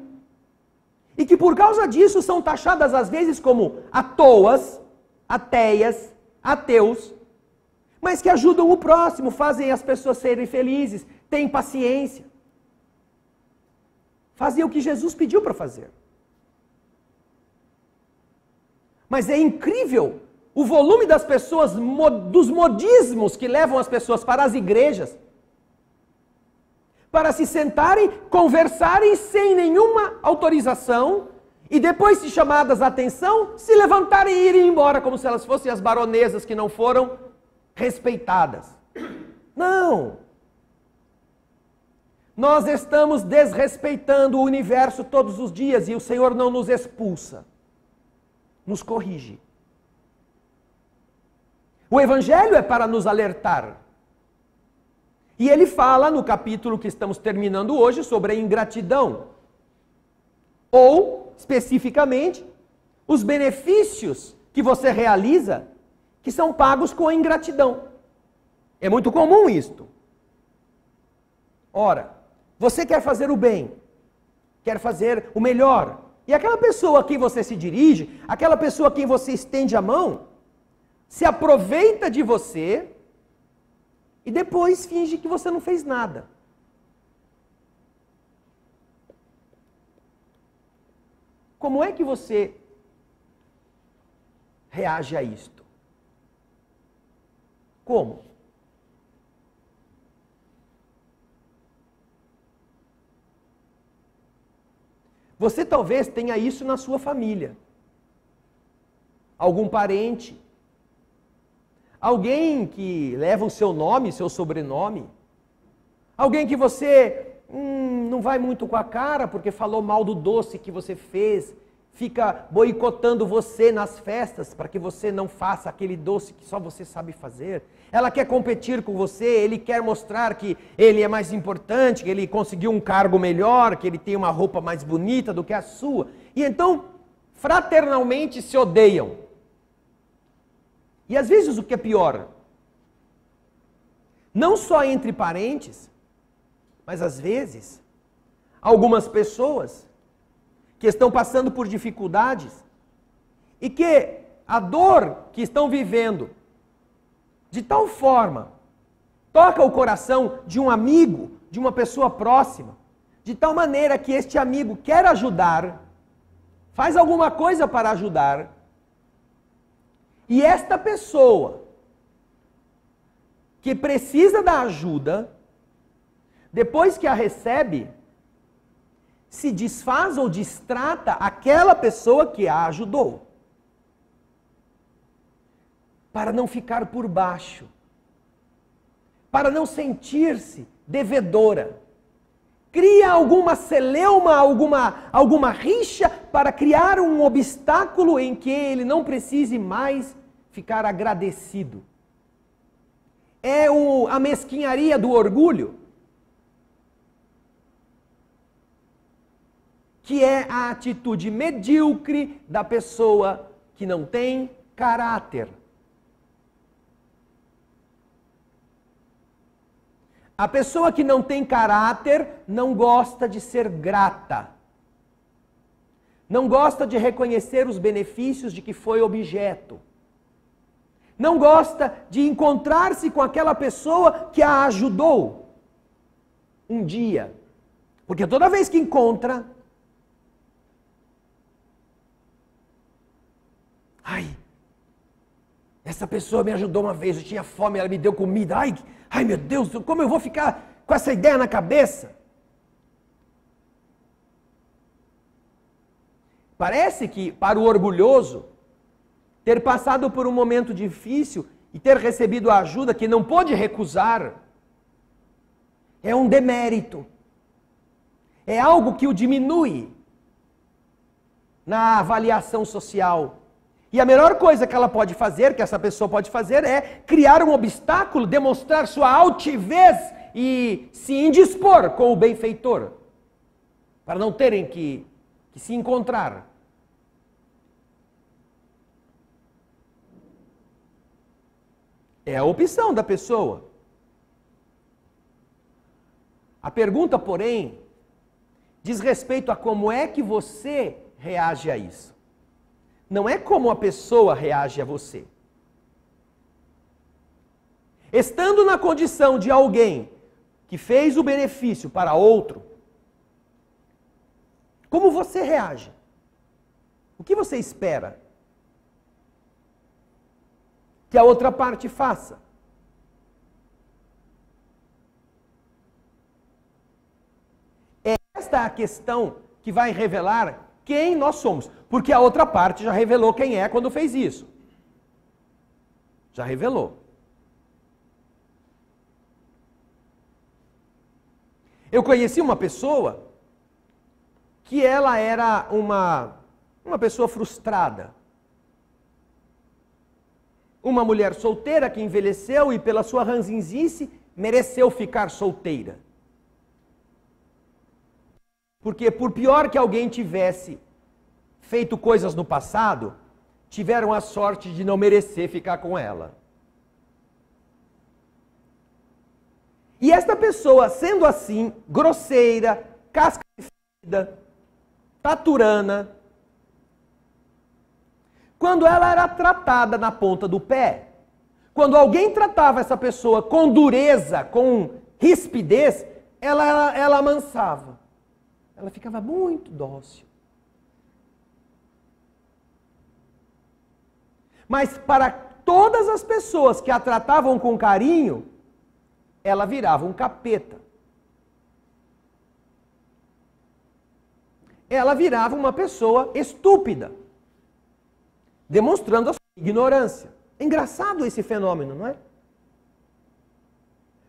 E que por causa disso são taxadas às vezes como atoas, ateias, ateus, mas que ajudam o próximo, fazem as pessoas serem felizes, têm paciência. Fazem o que Jesus pediu para fazer. Mas é incrível o volume das pessoas, dos modismos que levam as pessoas para as igrejas, para se sentarem, conversarem sem nenhuma autorização e depois de chamadas a atenção, se levantarem e irem embora como se elas fossem as baronesas que não foram respeitadas. Não! Nós estamos desrespeitando o universo todos os dias e o Senhor não nos expulsa, nos corrige. O Evangelho é para nos alertar. E ele fala no capítulo que estamos terminando hoje sobre a ingratidão. Ou, especificamente, os benefícios que você realiza que são pagos com a ingratidão. É muito comum isto. Ora, você quer fazer o bem, quer fazer o melhor. E aquela pessoa a quem você se dirige, aquela pessoa a quem você estende a mão, se aproveita de você e depois finge que você não fez nada. Como é que você reage a isto? Como? Você talvez tenha isso na sua família. Algum parente, alguém que leva o seu nome, seu sobrenome, alguém que você não vai muito com a cara porque falou mal do doce que você fez, fica boicotando você nas festas para que você não faça aquele doce que só você sabe fazer. Ela quer competir com você, ele quer mostrar que ele é mais importante, que ele conseguiu um cargo melhor, que ele tem uma roupa mais bonita do que a sua. E então, fraternalmente se odeiam. E às vezes o que é pior, não só entre parentes, mas às vezes, algumas pessoas que estão passando por dificuldades e que a dor que estão vivendo de tal forma toca o coração de um amigo, de uma pessoa próxima, de tal maneira que este amigo quer ajudar, faz alguma coisa para ajudar, e esta pessoa que precisa da ajuda, depois que a recebe, se desfaz ou distrata aquela pessoa que a ajudou. Para não ficar por baixo. Para não sentir-se devedora. Cria alguma celeuma, alguma rixa para criar um obstáculo em que ele não precise mais ficar agradecido. É a mesquinharia do orgulho, que é a atitude medíocre da pessoa que não tem caráter. A pessoa que não tem caráter não gosta de ser grata. Não gosta de reconhecer os benefícios de que foi objeto. Não gosta de encontrar-se com aquela pessoa que a ajudou um dia. Porque toda vez que encontra, ai, essa pessoa me ajudou uma vez, eu tinha fome, ela me deu comida. Ai, meu Deus, como eu vou ficar com essa ideia na cabeça? Parece que para o orgulhoso, ter passado por um momento difícil e ter recebido a ajuda que não pôde recusar, é um demérito. É algo que o diminui na avaliação social. E a melhor coisa que ela pode fazer, que essa pessoa pode fazer, é criar um obstáculo, demonstrar sua altivez e se indispor com o benfeitor, para não terem que se encontrar. É a opção da pessoa. A pergunta, porém, diz respeito a como é que você reage a isso. Não é como a pessoa reage a você. Estando na condição de alguém que fez o benefício para outro, como você reage? O que você espera que a outra parte faça? É esta a questão que vai revelar quem nós somos. Porque a outra parte já revelou quem é quando fez isso. Já revelou. Eu conheci uma pessoa que ela era uma pessoa frustrada. Uma mulher solteira que envelheceu e pela sua ranzinzice mereceu ficar solteira. Porque por pior que alguém tivesse feito coisas no passado, tiveram a sorte de não merecer ficar com ela. E esta pessoa, sendo assim, grosseira, casca de ferida, taturana, quando ela era tratada na ponta do pé, quando alguém tratava essa pessoa com dureza, com rispidez, ela amansava. Ela ficava muito dócil. Mas para todas as pessoas que a tratavam com carinho, ela virava um capeta. Ela virava uma pessoa estúpida, demonstrando a sua ignorância. É engraçado esse fenômeno, não é?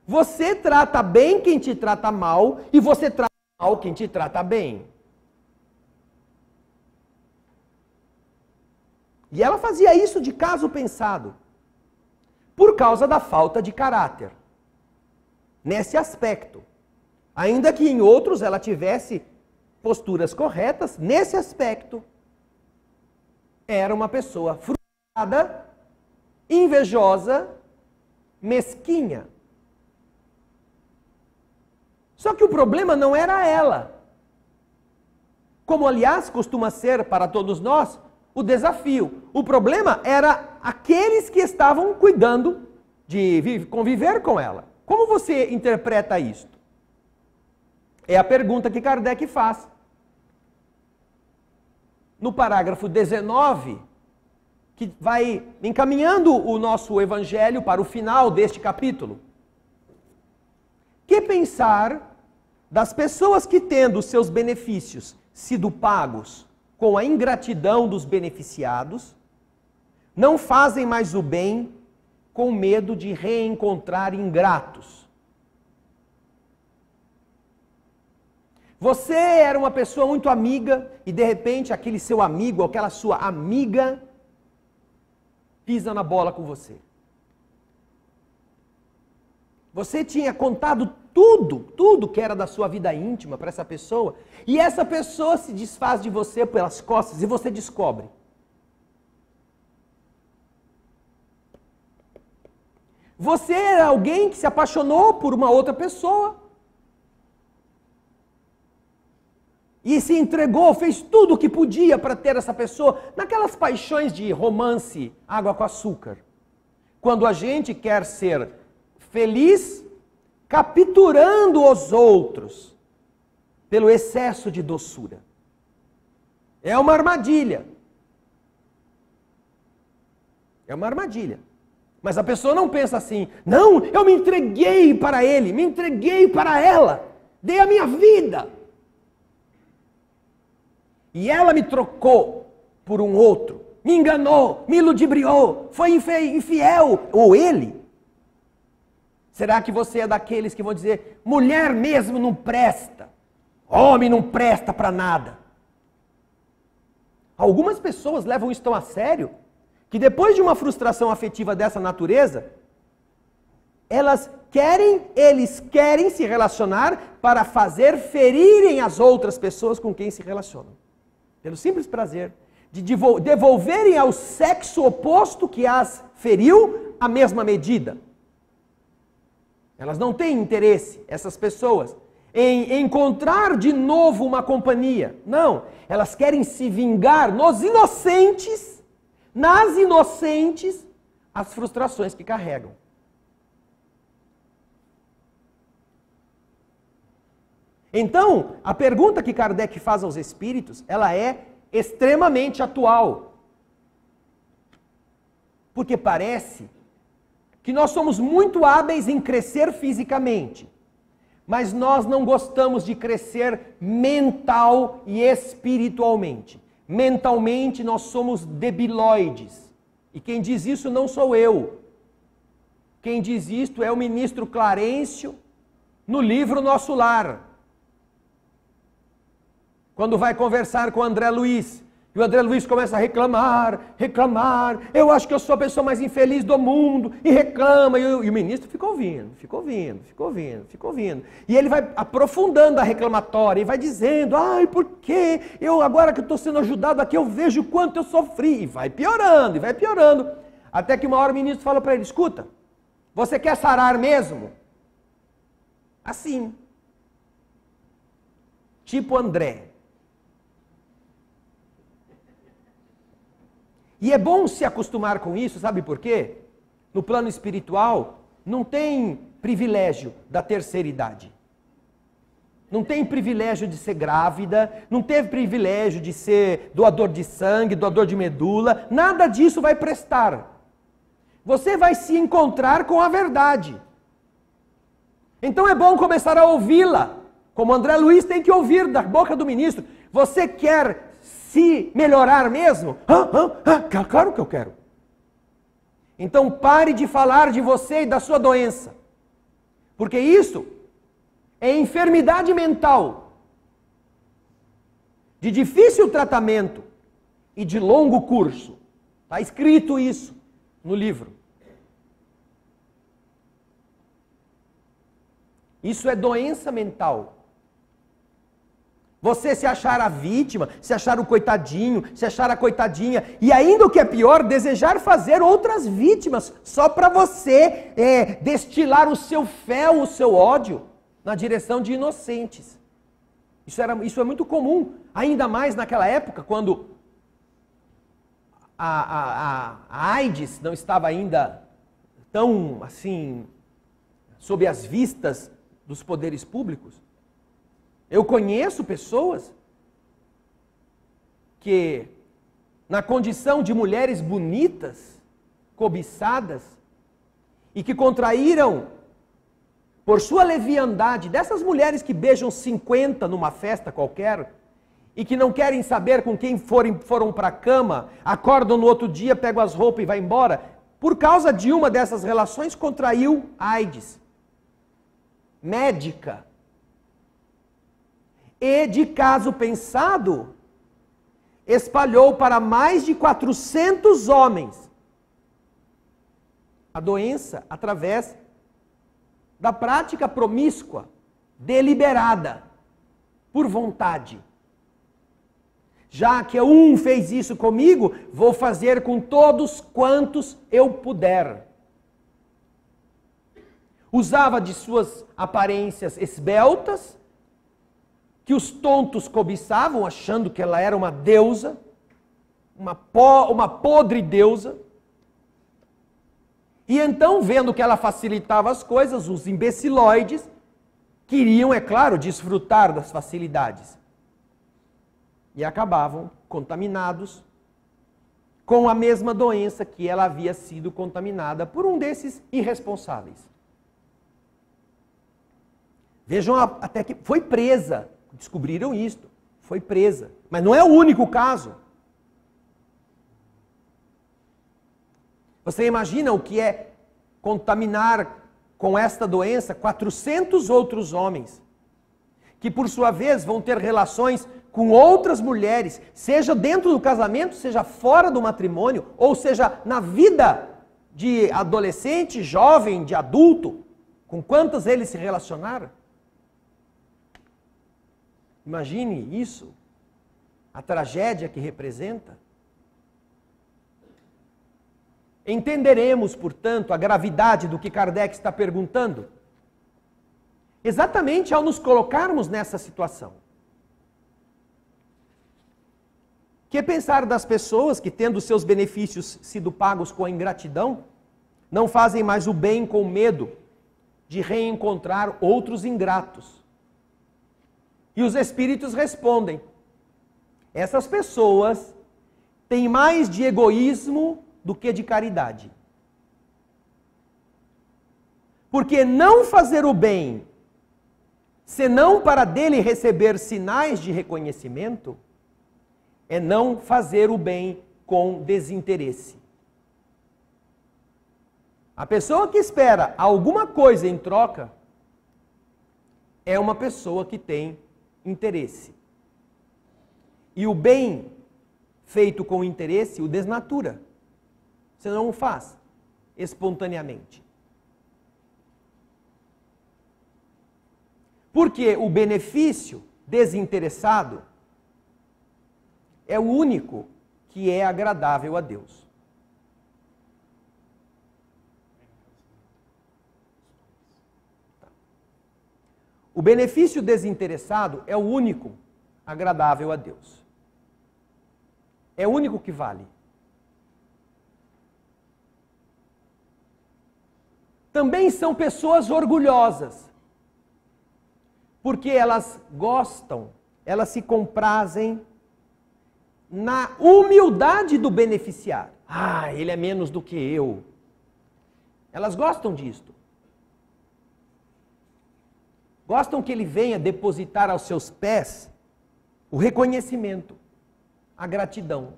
Você trata bem quem te trata mal e você trata mal quem te trata bem. E ela fazia isso de caso pensado, por causa da falta de caráter. Nesse aspecto. Ainda que em outros ela tivesse posturas corretas, nesse aspecto, era uma pessoa frustrada, invejosa, mesquinha. Só que o problema não era ela. Como, aliás, costuma ser para todos nós, o desafio. O problema era aqueles que estavam cuidando de conviver com ela. Como você interpreta isto? É a pergunta que Kardec faz. No parágrafo 19, que vai encaminhando o nosso evangelho para o final deste capítulo. Que pensar das pessoas que, tendo seus benefícios sido pagos com a ingratidão dos beneficiados, não fazem mais o bem com medo de reencontrar ingratos? Você era uma pessoa muito amiga e de repente aquele seu amigo, aquela sua amiga, pisa na bola com você. Você tinha contado tudo que era da sua vida íntima para essa pessoa, e essa pessoa se desfaz de você pelas costas e você descobre. Você era alguém que se apaixonou por uma outra pessoa e se entregou, fez tudo o que podia para ter essa pessoa, naquelas paixões de romance, água com açúcar. Quando a gente quer ser feliz, capturando os outros pelo excesso de doçura. É uma armadilha. É uma armadilha. Mas a pessoa não pensa assim, não, eu me entreguei para ele, me entreguei para ela, dei a minha vida. E ela me trocou por um outro, me enganou, me ludibriou, foi infiel, ou ele. Será que você é daqueles que vão dizer, mulher mesmo não presta, homem não presta para nada? Algumas pessoas levam isso tão a sério, que depois de uma frustração afetiva dessa natureza, eles querem se relacionar para fazer ferirem as outras pessoas com quem se relacionam. Pelo simples prazer de devolverem ao sexo oposto que as feriu a mesma medida. Elas não têm interesse, essas pessoas, em encontrar de novo uma companhia. Não, elas querem se vingar nas inocentes, as frustrações que carregam. Então, a pergunta que Kardec faz aos espíritos, ela é extremamente atual. Porque parece que nós somos muito hábeis em crescer fisicamente, mas nós não gostamos de crescer mental e espiritualmente. Mentalmente nós somos debilóides. E quem diz isso não sou eu. Quem diz isto é o ministro Clarencio no livro Nosso Lar. Quando vai conversar com o André Luiz, e o André Luiz começa a reclamar, eu acho que eu sou a pessoa mais infeliz do mundo, e reclama, e o ministro fica ouvindo. E ele vai aprofundando a reclamatória, e vai dizendo, por quê? Agora que eu estou sendo ajudado aqui, eu vejo o quanto eu sofri, e vai piorando, até que uma hora o ministro fala para ele, escuta, você quer sarar mesmo? Assim. Tipo André. E é bom se acostumar com isso, sabe por quê? No plano espiritual, não tem privilégio da terceira idade. Não tem privilégio de ser grávida, não teve privilégio de ser doador de sangue, doador de medula, nada disso vai prestar. Você vai se encontrar com a verdade. Então é bom começar a ouvi-la, como André Luiz tem que ouvir da boca do ministro. Você quer se melhorar mesmo? Claro que eu quero. Então pare de falar de você e da sua doença. Porque isso é enfermidade mental, de difícil tratamento e de longo curso. Está escrito isso no livro. Isso é doença mental. Você se achar a vítima, se achar o coitadinho, se achar a coitadinha, e ainda o que é pior, desejar fazer outras vítimas, só para você destilar o seu fel, o seu ódio, na direção de inocentes. Isso é muito comum, ainda mais naquela época, quando a AIDS não estava ainda tão, assim, sob as vistas dos poderes públicos. Eu conheço pessoas que, na condição de mulheres bonitas, cobiçadas, e que contraíram, por sua leviandade, dessas mulheres que beijam 50 numa festa qualquer, e que não querem saber com quem foram para a cama, acordam no outro dia, pegam as roupas e vai embora, por causa de uma dessas relações, contraiu AIDS. Médica. E, de caso pensado, espalhou para mais de 400 homens a doença através da prática promíscua, deliberada, por vontade. Já que um fez isso comigo, vou fazer com todos quantos eu puder. Usava de suas aparências esbeltas, que os tontos cobiçavam, achando que ela era uma deusa, uma podre deusa. E então, vendo que ela facilitava as coisas, os imbecilóides queriam, é claro, desfrutar das facilidades. E acabavam contaminados com a mesma doença que ela havia sido contaminada por um desses irresponsáveis. Vejam até que foi presa. Descobriram isto, foi presa. Mas não é o único caso. Você imagina o que é contaminar com esta doença 400 outros homens, que por sua vez vão ter relações com outras mulheres, seja dentro do casamento, seja fora do matrimônio, ou seja, na vida de adolescente, jovem, de adulto, com quantos eles se relacionaram? Imagine isso, a tragédia que representa. Entenderemos, portanto, a gravidade do que Kardec está perguntando, exatamente ao nos colocarmos nessa situação. Que pensar das pessoas que, tendo seus benefícios sido pagos com a ingratidão, não fazem mais o bem com medo de reencontrar outros ingratos? E os espíritos respondem: essas pessoas têm mais de egoísmo do que de caridade. Porque não fazer o bem, senão para dele receber sinais de reconhecimento, é não fazer o bem com desinteresse. A pessoa que espera alguma coisa em troca é uma pessoa que tem interesse. E o bem feito com interesse o desnatura. Você não o faz espontaneamente. Porque o benefício desinteressado é o único que é agradável a Deus. O benefício desinteressado é o único agradável a Deus. É o único que vale. Também são pessoas orgulhosas, porque elas gostam, elas se comprazem na humildade do beneficiário. Ah, ele é menos do que eu. Elas gostam disto. Gostam que ele venha depositar aos seus pés o reconhecimento, a gratidão.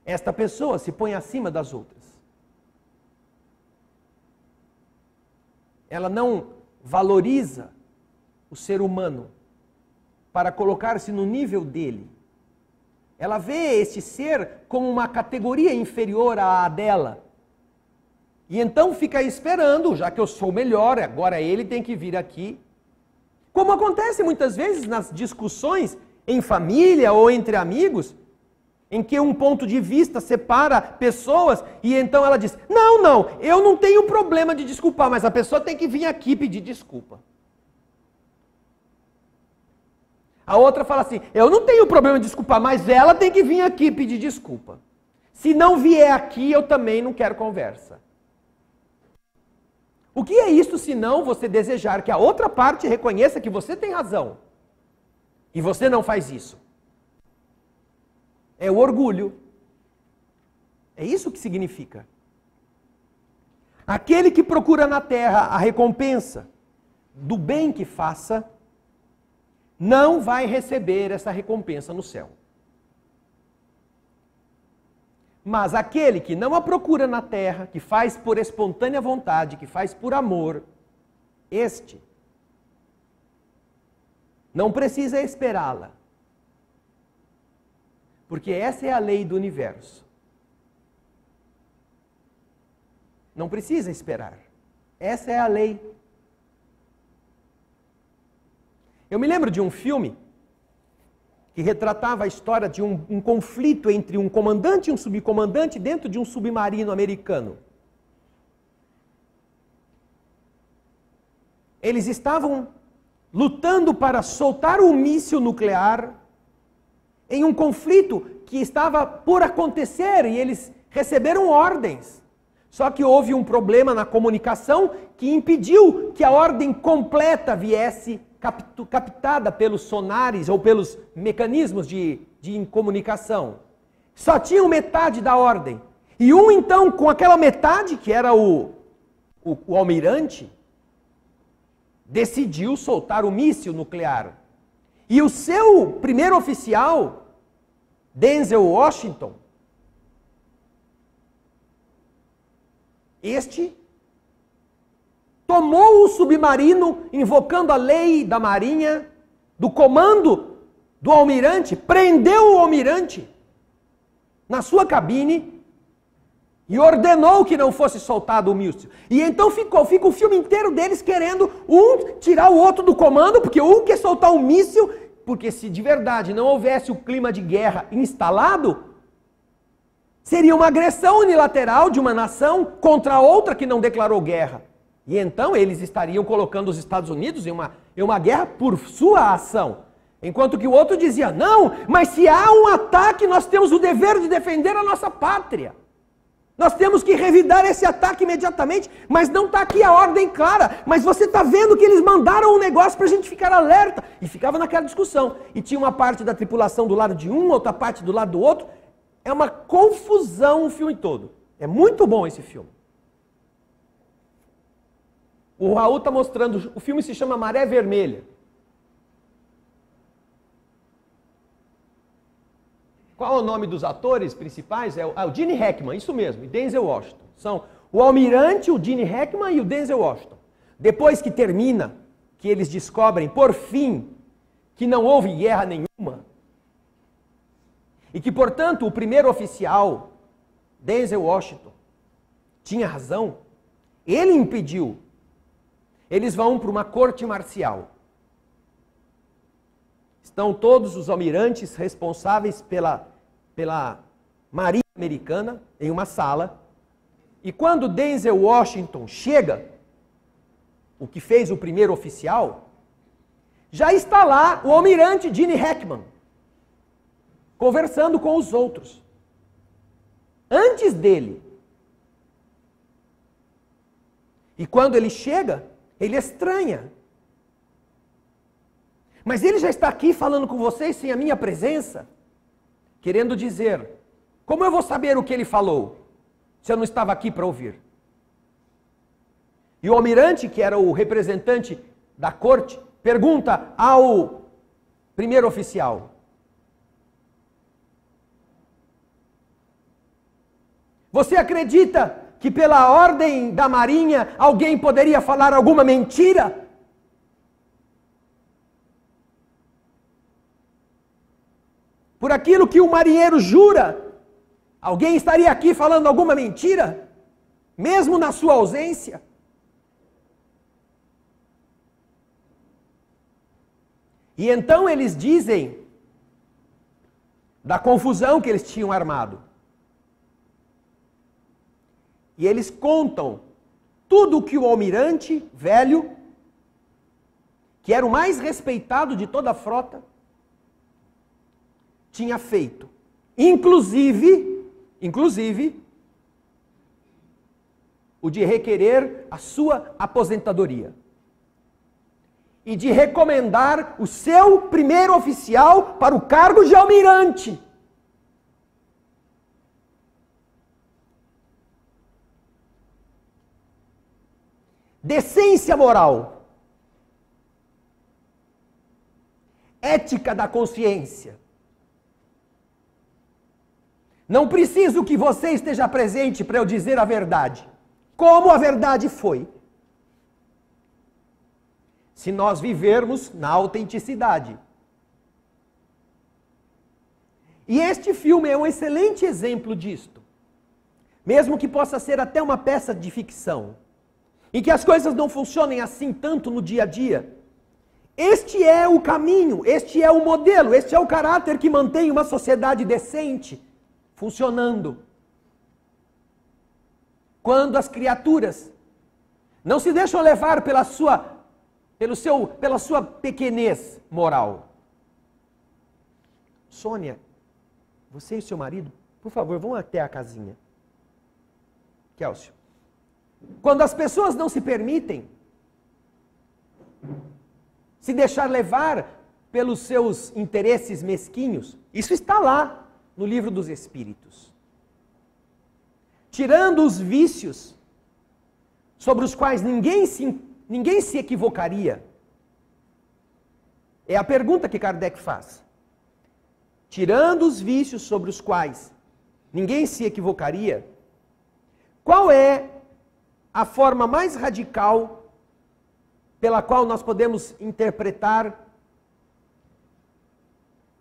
Esta pessoa se põe acima das outras. Ela não valoriza o ser humano para colocar-se no nível dele. Ela vê este ser como uma categoria inferior à dela. E então fica esperando, já que eu sou melhor, agora ele tem que vir aqui. Como acontece muitas vezes nas discussões em família ou entre amigos, em que um ponto de vista separa pessoas e então ela diz: não, eu não tenho problema de desculpar, mas a pessoa tem que vir aqui pedir desculpa. A outra fala assim: eu não tenho problema de desculpar, mas ela tem que vir aqui pedir desculpa. Se não vier aqui, eu também não quero conversa. O que é isso senão você desejar que a outra parte reconheça que você tem razão? E você não faz isso. É o orgulho. É isso que significa. Aquele que procura na terra a recompensa do bem que faça, não vai receber essa recompensa no céu. Mas aquele que não a procura na terra, que faz por espontânea vontade, que faz por amor, este não precisa esperá-la. Porque essa é a lei do universo. Não precisa esperar. Essa é a lei. Eu me lembro de um filme que retratava a história de um conflito entre um comandante e um subcomandante dentro de um submarino americano. Eles estavam lutando para soltar um míssil nuclear em um conflito que estava por acontecer e eles receberam ordens. Só que houve um problema na comunicação que impediu que a ordem completa viesse captada pelos sonares ou pelos mecanismos de comunicação. Só tinham metade da ordem. E então, com aquela metade, que era o almirante, decidiu soltar o míssil nuclear. E o seu primeiro oficial, Denzel Washington, este tomou o submarino, invocando a lei da marinha, do comando do almirante, prendeu o almirante na sua cabine e ordenou que não fosse soltado o míssil. E então fica o filme inteiro deles querendo um tirar o outro do comando, porque um quer soltar o míssil, porque se de verdade não houvesse o clima de guerra instalado, seria uma agressão unilateral de uma nação contra outra que não declarou guerra. E então eles estariam colocando os Estados Unidos em uma guerra por sua ação. Enquanto que o outro dizia, não, mas se há um ataque, nós temos o dever de defender a nossa pátria. Nós temos que revidar esse ataque imediatamente, mas não está aqui a ordem clara. Mas você está vendo que eles mandaram um negócio para a gente ficar alerta. E ficava naquela discussão. E tinha uma parte da tripulação do lado de um, outra parte do lado do outro. É uma confusão o filme todo. É muito bom esse filme. O Raul está mostrando, o filme se chama Maré Vermelha. Qual é o nome dos atores principais? É o Gene Hackman, isso mesmo, e Denzel Washington. São o Almirante, o Gene Hackman e o Denzel Washington. Depois que termina, que eles descobrem, por fim, que não houve guerra nenhuma, e que, portanto, o primeiro oficial, Denzel Washington, tinha razão, ele impediu. Eles vão para uma corte marcial. Estão todos os almirantes responsáveis pela Marinha Americana em uma sala. E quando Denzel Washington chega, o que fez o primeiro oficial, já está lá o almirante Gene Hackman, conversando com os outros. Antes dele. E quando ele chega, ele estranha. Mas ele já está aqui falando com vocês sem a minha presença, querendo dizer, como eu vou saber o que ele falou, se eu não estava aqui para ouvir? E o almirante, que era o representante da corte, pergunta ao primeiro oficial, você acredita que pela ordem da Marinha alguém poderia falar alguma mentira? Por aquilo que o marinheiro jura, alguém estaria aqui falando alguma mentira? Mesmo na sua ausência? E então eles dizem da confusão que eles tinham armado. E eles contam tudo o que o almirante velho, que era o mais respeitado de toda a frota, tinha feito. Inclusive, o de requerer a sua aposentadoria. E de recomendar o seu primeiro oficial para o cargo de almirante. Decência moral. Ética da consciência. Não preciso que você esteja presente para eu dizer a verdade. Como a verdade foi. Se nós vivermos na autenticidade. E este filme é um excelente exemplo disto. Mesmo que possa ser até uma peça de ficção. E que as coisas não funcionem assim tanto no dia a dia. Este é o caminho, este é o modelo, este é o caráter que mantém uma sociedade decente funcionando. Quando as criaturas não se deixam levar pela sua pequenez moral. Sônia, você e seu marido, por favor, vão até a casinha. Kélcio. Quando as pessoas não se permitem se deixar levar pelos seus interesses mesquinhos, isso está lá no livro dos Espíritos. Tirando os vícios sobre os quais ninguém se equivocaria. É a pergunta que Kardec faz. Tirando os vícios sobre os quais ninguém se equivocaria, qual é a forma mais radical pela qual nós podemos interpretar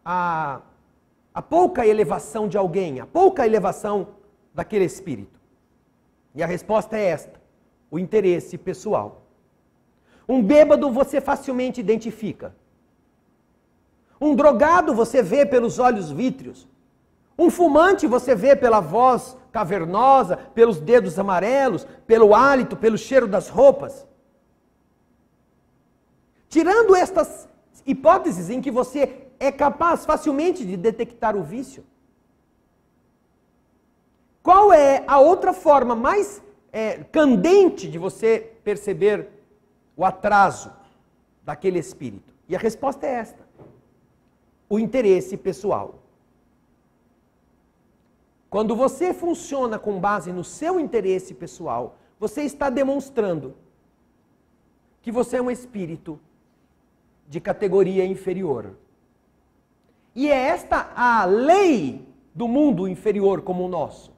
a a pouca elevação de alguém, a pouca elevação daquele espírito? E a resposta é esta: o interesse pessoal. Um bêbado você facilmente identifica. Um drogado você vê pelos olhos vítreos. Um fumante você vê pela voz cavernosa, pelos dedos amarelos, pelo hálito, pelo cheiro das roupas. Tirando estas hipóteses em que você é capaz facilmente de detectar o vício, qual é a outra forma mais candente de você perceber o atraso daquele espírito? E a resposta é esta: o interesse pessoal. Quando você funciona com base no seu interesse pessoal, você está demonstrando que você é um espírito de categoria inferior. E é esta a lei do mundo inferior como o nosso.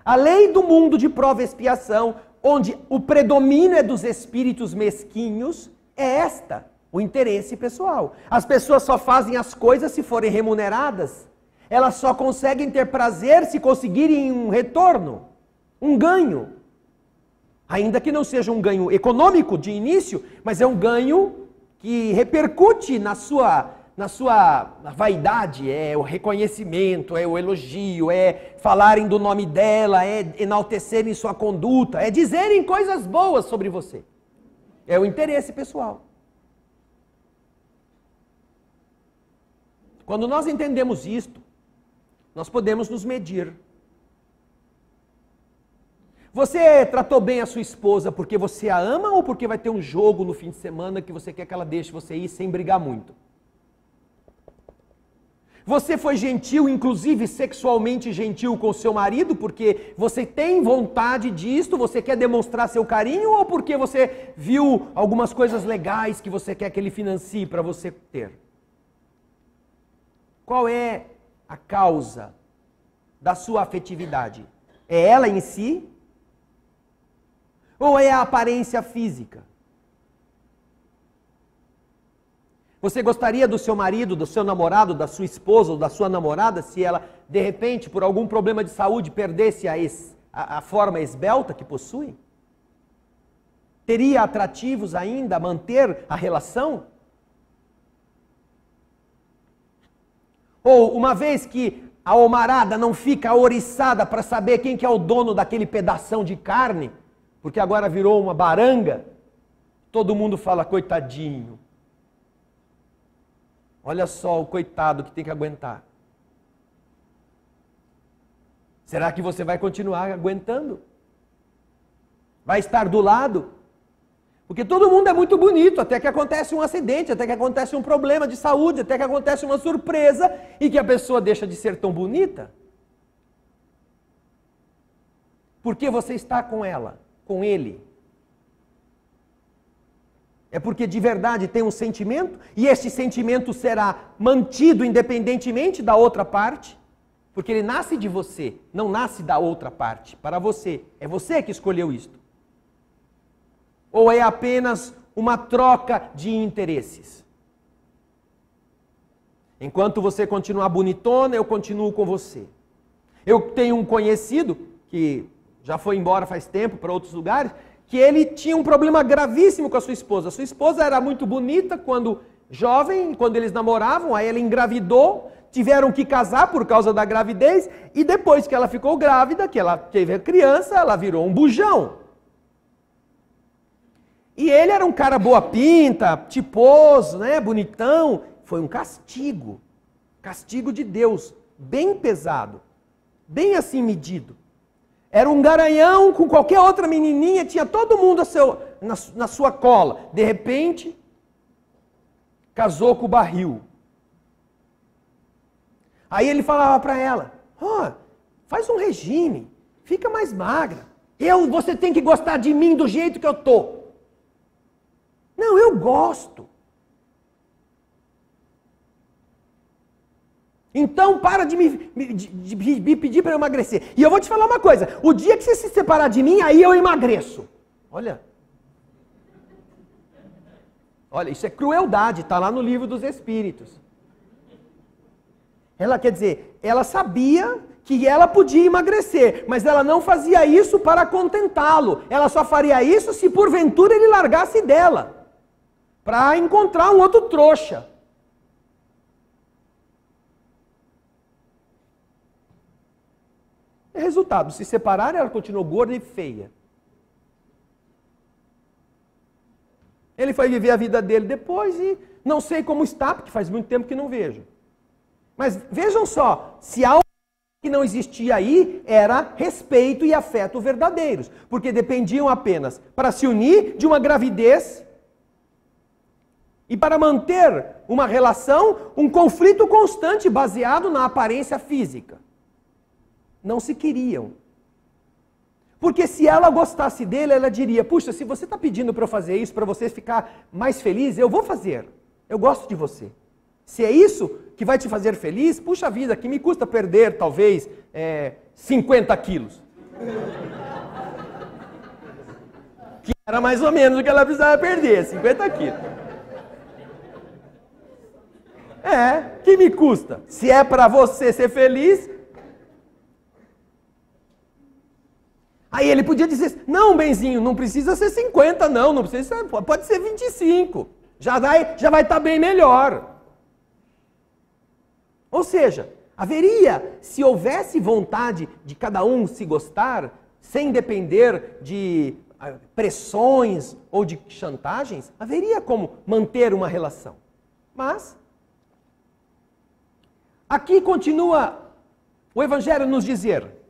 A lei do mundo de prova e expiação, onde o predomínio é dos espíritos mesquinhos, é esta, o interesse pessoal. As pessoas só fazem as coisas se forem remuneradas. Elas só conseguem ter prazer se conseguirem um retorno, um ganho. Ainda que não seja um ganho econômico de início, mas é um ganho que repercute na sua vaidade, é o reconhecimento, é o elogio, é falarem do nome dela, é enaltecerem sua conduta, é dizerem coisas boas sobre você. É o interesse pessoal. Quando nós entendemos isto, nós podemos nos medir. Você tratou bem a sua esposa porque você a ama ou porque vai ter um jogo no fim de semana que você quer que ela deixe você ir sem brigar muito? Você foi gentil, inclusive sexualmente gentil com o seu marido porque você tem vontade disto, você quer demonstrar seu carinho ou porque você viu algumas coisas legais que você quer que ele financie para você ter? Qual é a causa da sua afetividade? É ela em si? Ou é a aparência física? Você gostaria do seu marido, do seu namorado, da sua esposa ou da sua namorada se ela, de repente, por algum problema de saúde, perdesse a forma esbelta que possui? Teria atrativos ainda a manter a relação? Ou, uma vez que a almarada não fica ouriçada para saber quem que é o dono daquele pedação de carne, porque agora virou uma baranga, todo mundo fala, coitadinho. Olha só o coitado que tem que aguentar. Será que você vai continuar aguentando? Vai estar do lado? Porque todo mundo é muito bonito, até que acontece um acidente, até que acontece um problema de saúde, até que acontece uma surpresa e que a pessoa deixa de ser tão bonita. Porque você está com ela, com ele. É porque de verdade tem um sentimento e este sentimento será mantido independentemente da outra parte, porque ele nasce de você, não nasce da outra parte, para você. É você que escolheu isto. Ou é apenas uma troca de interesses? Enquanto você continuar bonitona, eu continuo com você. Eu tenho um conhecido, que já foi embora faz tempo para outros lugares, que ele tinha um problema gravíssimo com a sua esposa. A sua esposa era muito bonita quando jovem, quando eles namoravam, aí ela engravidou, tiveram que casar por causa da gravidez, e depois que ela ficou grávida, que ela teve a criança, ela virou um bujão. E ele era um cara boa pinta, tiposo, né, bonitão. Foi um castigo de Deus, bem pesado, bem assim medido. Era um garanhão com qualquer outra menininha, tinha todo mundo na sua cola. De repente, casou com o barril. Aí ele falava para ela, faz um regime, fica mais magra. Você tem que gostar de mim do jeito que eu tô. Não, eu gosto. Então para de me pedir para eu emagrecer. E eu vou te falar uma coisa, o dia que você se separar de mim, aí eu emagreço. Olha, isso é crueldade, está lá no livro dos Espíritos. Ela, quer dizer, ela sabia que ela podia emagrecer, mas ela não fazia isso para contentá-lo. Ela só faria isso se porventura ele largasse dela, para encontrar um outro trouxa. Resultado, se separaram, ela continuou gorda e feia. Ele foi viver a vida dele depois e não sei como está, porque faz muito tempo que não vejo. Mas vejam só, se algo que não existia aí era respeito e afeto verdadeiros, porque dependiam apenas para se unir de uma gravidez e para manter uma relação, um conflito constante baseado na aparência física. Não se queriam. Porque se ela gostasse dele, ela diria, puxa, se você está pedindo para eu fazer isso, para você ficar mais feliz, eu vou fazer. Eu gosto de você. Se é isso que vai te fazer feliz, puxa vida, que me custa perder talvez 50 quilos. Que era mais ou menos o que ela precisava perder, 50 quilos. Que me custa? Se é para você ser feliz... Aí ele podia dizer, não, benzinho, não precisa ser 50 não precisa ser, pode ser 25. Já vai estar bem melhor. Ou seja, haveria, se houvesse vontade de cada um se gostar, sem depender de pressões ou de chantagens, haveria como manter uma relação. Mas, aqui continua o Evangelho nos dizer,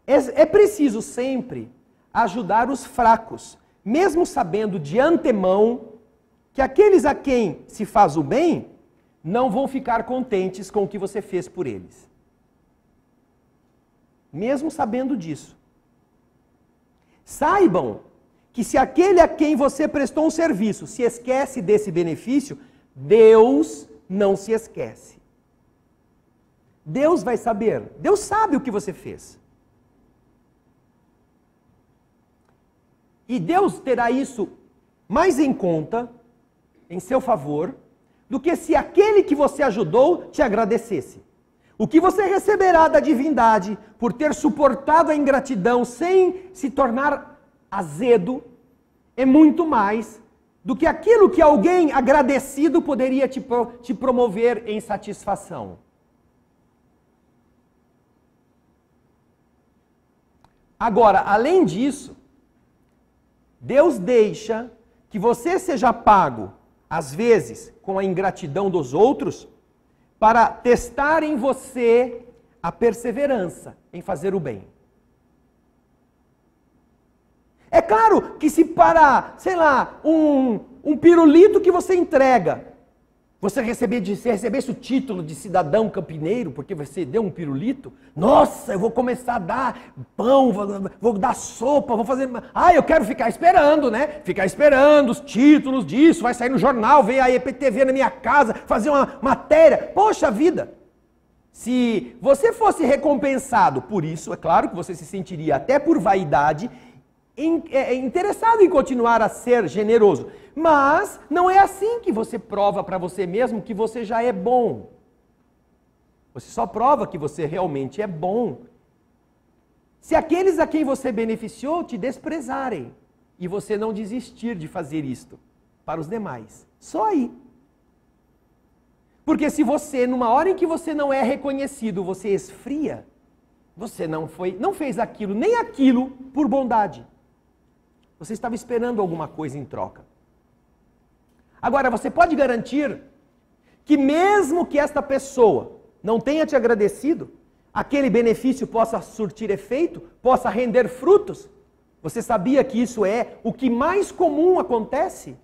é preciso sempre ajudar os fracos, mesmo sabendo de antemão que aqueles a quem se faz o bem não vão ficar contentes com o que você fez por eles. Mesmo sabendo disso. Saibam que se aquele a quem você prestou um serviço se esquece desse benefício, Deus não se esquece. Deus vai saber, Deus sabe o que você fez. E Deus terá isso mais em conta, em seu favor, do que se aquele que você ajudou te agradecesse. O que você receberá da divindade por ter suportado a ingratidão sem se tornar azedo é muito mais do que aquilo que alguém agradecido poderia te promover em satisfação. Agora, além disso, Deus deixa que você seja pago, às vezes, com a ingratidão dos outros, para testar em você a perseverança em fazer o bem. É claro que se para, sei lá, um pirulito que você entrega, você recebesse o título de cidadão campineiro, porque você deu um pirulito, nossa, eu vou começar a dar pão, vou dar sopa, vou fazer... eu quero ficar esperando, né? Ficar esperando os títulos disso, vai sair no jornal, vem a EPTV na minha casa, fazer uma matéria. Poxa vida! Se você fosse recompensado por isso, é claro que você se sentiria até por vaidade, interessado em continuar a ser generoso. Mas não é assim que você prova para você mesmo que você já é bom. Você só prova que você realmente é bom se aqueles a quem você beneficiou te desprezarem e você não desistir de fazer isto para os demais. Só aí. Porque se você, numa hora em que você não é reconhecido, você esfria, você não fez aquilo, nem aquilo por bondade. Você estava esperando alguma coisa em troca. Agora, você pode garantir que mesmo que esta pessoa não tenha te agradecido, aquele benefício possa surtir efeito, possa render frutos? Você sabia que isso é o que mais comum acontece?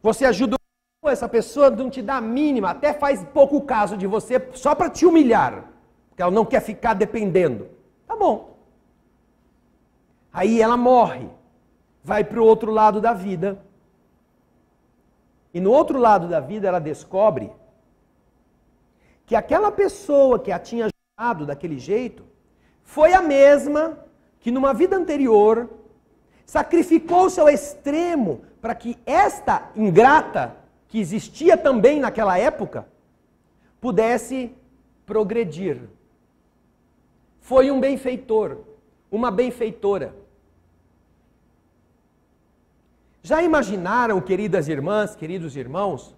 Você ajudou essa pessoa, não te dá a mínima, até faz pouco caso de você só para te humilhar, porque ela não quer ficar dependendo. Tá bom. Aí ela morre, vai para o outro lado da vida. E no outro lado da vida ela descobre que aquela pessoa que a tinha ajudado daquele jeito foi a mesma que numa vida anterior sacrificou-se ao extremo para que esta ingrata, que existia também naquela época, pudesse progredir. Foi um benfeitor, uma benfeitora. Já imaginaram, queridas irmãs, queridos irmãos,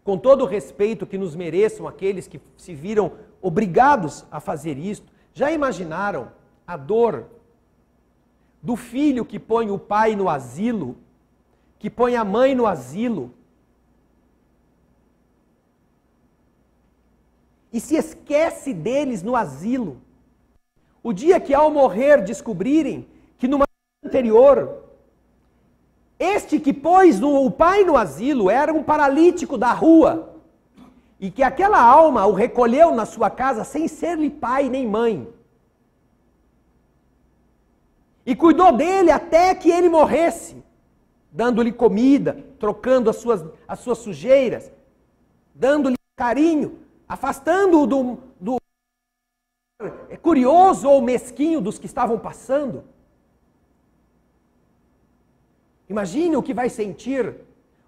com todo o respeito que nos mereçam aqueles que se viram obrigados a fazer isto, já imaginaram a dor do filho que põe o pai no asilo, que põe a mãe no asilo, e se esquece deles no asilo? O dia que ao morrer descobrirem que numa vida anterior, este que pôs o pai no asilo era um paralítico da rua, e que aquela alma o recolheu na sua casa sem ser-lhe pai nem mãe. E cuidou dele até que ele morresse, dando-lhe comida, trocando as suas sujeiras, dando-lhe carinho, afastando-o do curioso ou mesquinho dos que estavam passando. Imagine o que vai sentir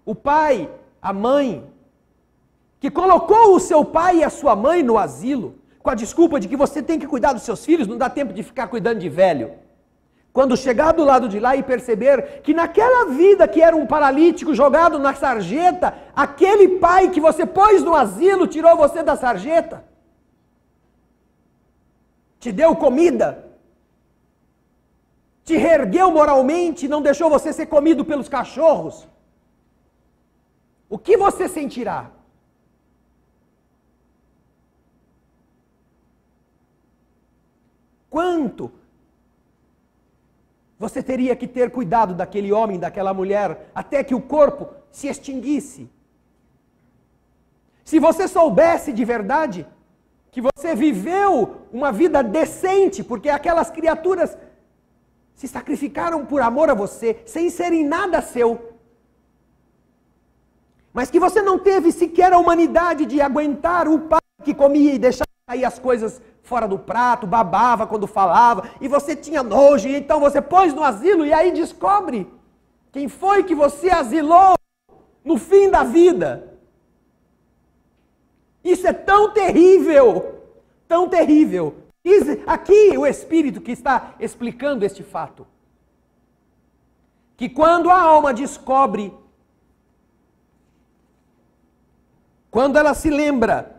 o pai, a mãe, que colocou o seu pai e a sua mãe no asilo, com a desculpa de que você tem que cuidar dos seus filhos, não dá tempo de ficar cuidando de velho. Quando chegar do lado de lá e perceber que naquela vida que era um paralítico jogado na sarjeta, aquele pai que você pôs no asilo tirou você da sarjeta, te deu comida, te reergueu moralmente, não deixou você ser comido pelos cachorros. O que você sentirá? Quanto você teria que ter cuidado daquele homem, daquela mulher, até que o corpo se extinguisse? Se você soubesse de verdade que você viveu uma vida decente, porque aquelas criaturas se sacrificaram por amor a você, sem serem nada seu, mas que você não teve sequer a humanidade de aguentar o pai que comia e deixava cair as coisas fora do prato, babava quando falava, e você tinha nojo, e então você pôs no asilo, e aí descobre quem foi que você asilou no fim da vida. Isso é tão terrível, tão terrível. Aqui o Espírito que está explicando este fato, que quando a alma descobre, quando ela se lembra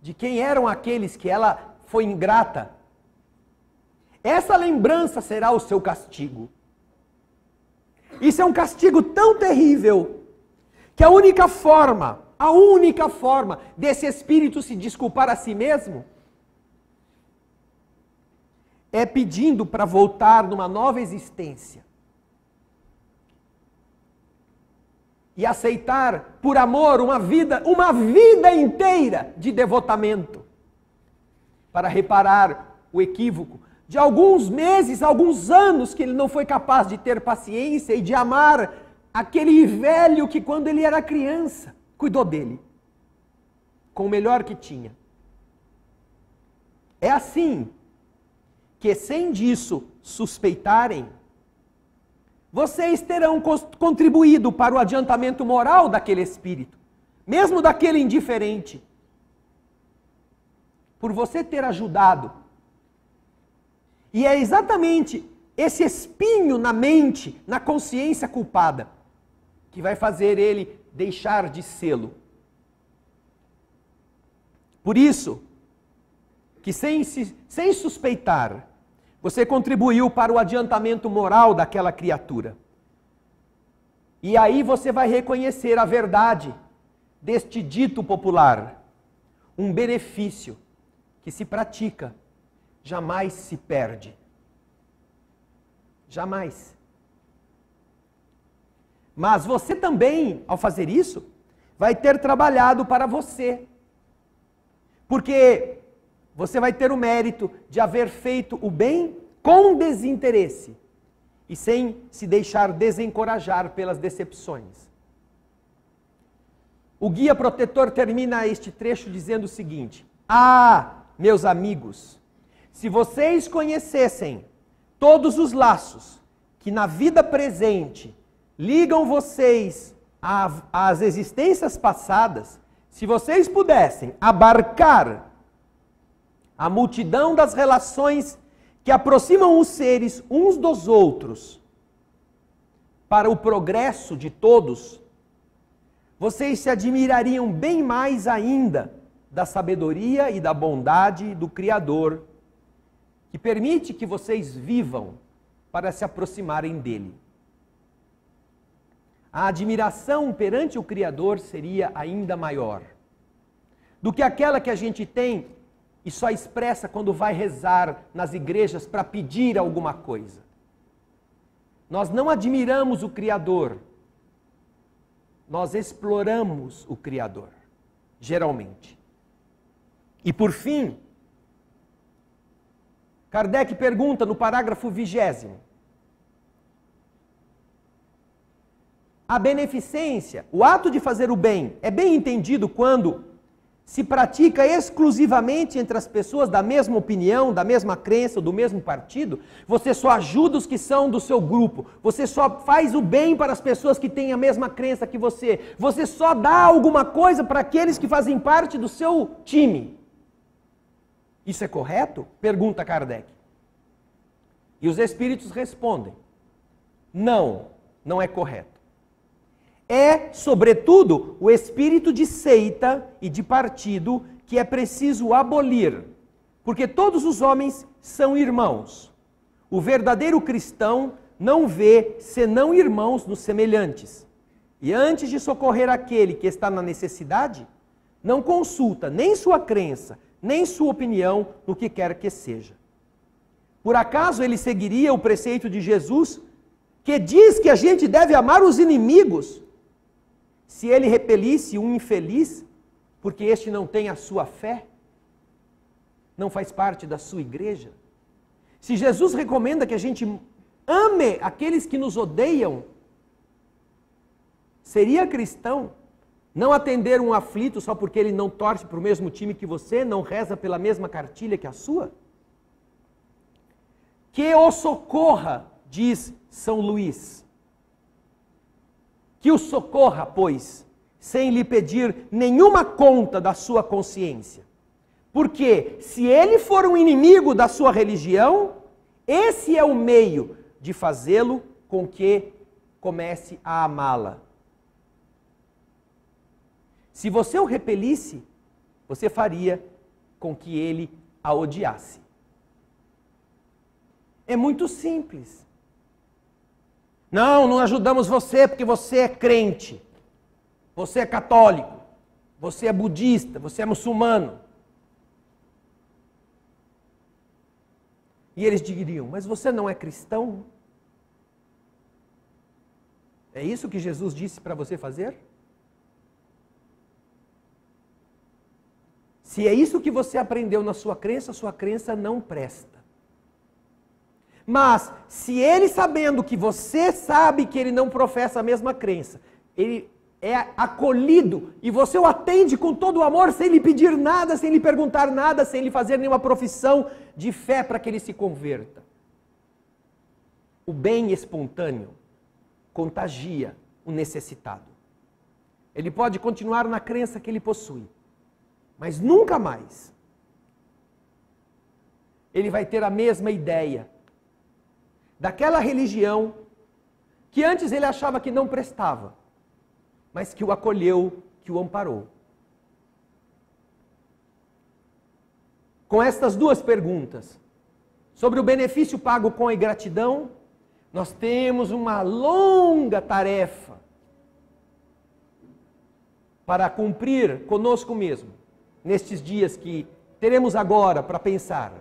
de quem eram aqueles que ela foi ingrata, essa lembrança será o seu castigo. Isso é um castigo tão terrível, que a única forma desse espírito se desculpar a si mesmo é pedindo para voltar numa nova existência. E aceitar, por amor, uma vida inteira de devotamento, para reparar o equívoco de alguns meses, alguns anos que ele não foi capaz de ter paciência e de amar aquele velho que, quando ele era criança, cuidou dele com o melhor que tinha. É assim que, sem disso suspeitarem, vocês terão contribuído para o adiantamento moral daquele espírito, mesmo daquele indiferente, por você ter ajudado. E é exatamente esse espinho na mente, na consciência culpada, que vai fazer ele deixar de sê-lo. Por isso, que sem suspeitar, você contribuiu para o adiantamento moral daquela criatura. E aí você vai reconhecer a verdade deste dito popular. Um benefício que se pratica, jamais se perde. Jamais. Mas você também, ao fazer isso, vai ter trabalhado para você. Porque você vai ter o mérito de haver feito o bem com desinteresse e sem se deixar desencorajar pelas decepções. O guia protetor termina este trecho dizendo o seguinte: ah, meus amigos, se vocês conhecessem todos os laços que na vida presente ligam vocês às existências passadas, Se vocês pudessem abarcar a multidão das relações que aproximam os seres uns dos outros para o progresso de todos, vocês se admirariam bem mais ainda da sabedoria e da bondade do Criador, que permite que vocês vivam para se aproximarem dele. A admiração perante o Criador seria ainda maior do que aquela que a gente tem e só expressa quando vai rezar nas igrejas para pedir alguma coisa. Nós não admiramos o Criador, nós exploramos o Criador, geralmente. E por fim, Kardec pergunta no parágrafo 20º, a beneficência, o ato de fazer o bem, é bem entendido quando se pratica exclusivamente entre as pessoas da mesma opinião, da mesma crença, do mesmo partido? Você só ajuda os que são do seu grupo, você só faz o bem para as pessoas que têm a mesma crença que você só dá alguma coisa para aqueles que fazem parte do seu time. Isso é correto? Pergunta Kardec. E os espíritos respondem, não, não é correto. É, sobretudo, o espírito de seita e de partido que é preciso abolir, porque todos os homens são irmãos. O verdadeiro cristão não vê senão irmãos nos semelhantes. E antes de socorrer aquele que está na necessidade, não consulta nem sua crença, nem sua opinião no que quer que seja. Por acaso ele seguiria o preceito de Jesus, que diz que a gente deve amar os inimigos, se ele repelisse um infeliz, porque este não tem a sua fé, não faz parte da sua igreja? Se Jesus recomenda que a gente ame aqueles que nos odeiam, seria cristão não atender um aflito só porque ele não torce para o mesmo time que você, não reza pela mesma cartilha que a sua? Que o socorra, diz São Luís. Que o socorra, pois, sem lhe pedir nenhuma conta da sua consciência. Porque se ele for um inimigo da sua religião, esse é o meio de fazê-lo com que comece a amá-la. Se você o repelisse, você faria com que ele a odiasse. É muito simples. Não ajudamos você porque você é crente, você é católico, você é budista, você é muçulmano. E eles diriam, mas você não é cristão? É isso que Jesus disse para você fazer? Se é isso que você aprendeu na sua crença não presta. Mas, se ele sabendo que você sabe que ele não professa a mesma crença, ele é acolhido e você o atende com todo o amor, sem lhe pedir nada, sem lhe perguntar nada, sem lhe fazer nenhuma profissão de fé para que ele se converta. O bem espontâneo contagia o necessitado. Ele pode continuar na crença que ele possui, mas nunca mais ele vai ter a mesma ideia daquela religião que antes ele achava que não prestava, mas que o acolheu, que o amparou. Com estas duas perguntas, sobre o benefício pago com a ingratidão, nós temos uma longa tarefa para cumprir conosco mesmo, nestes dias que teremos agora para pensar.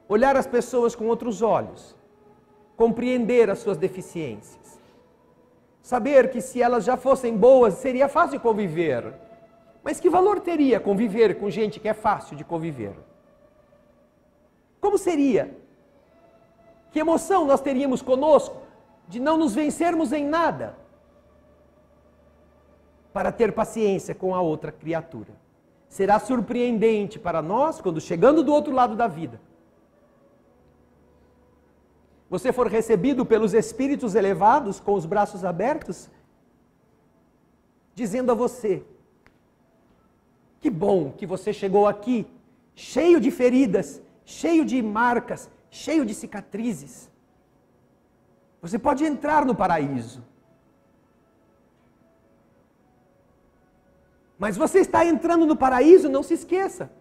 Olhar as pessoas com outros olhos, compreender as suas deficiências, saber que se elas já fossem boas, seria fácil conviver. Mas que valor teria conviver com gente que é fácil de conviver? Como seria? Que emoção nós teríamos conosco de não nos vencermos em nada para ter paciência com a outra criatura? Será surpreendente para nós, quando chegando do outro lado da vida, você for recebido pelos espíritos elevados com os braços abertos dizendo a você: que bom que você chegou aqui, cheio de feridas, cheio de marcas, cheio de cicatrizes. Você pode entrar no paraíso. Mas você está entrando no paraíso, não se esqueça,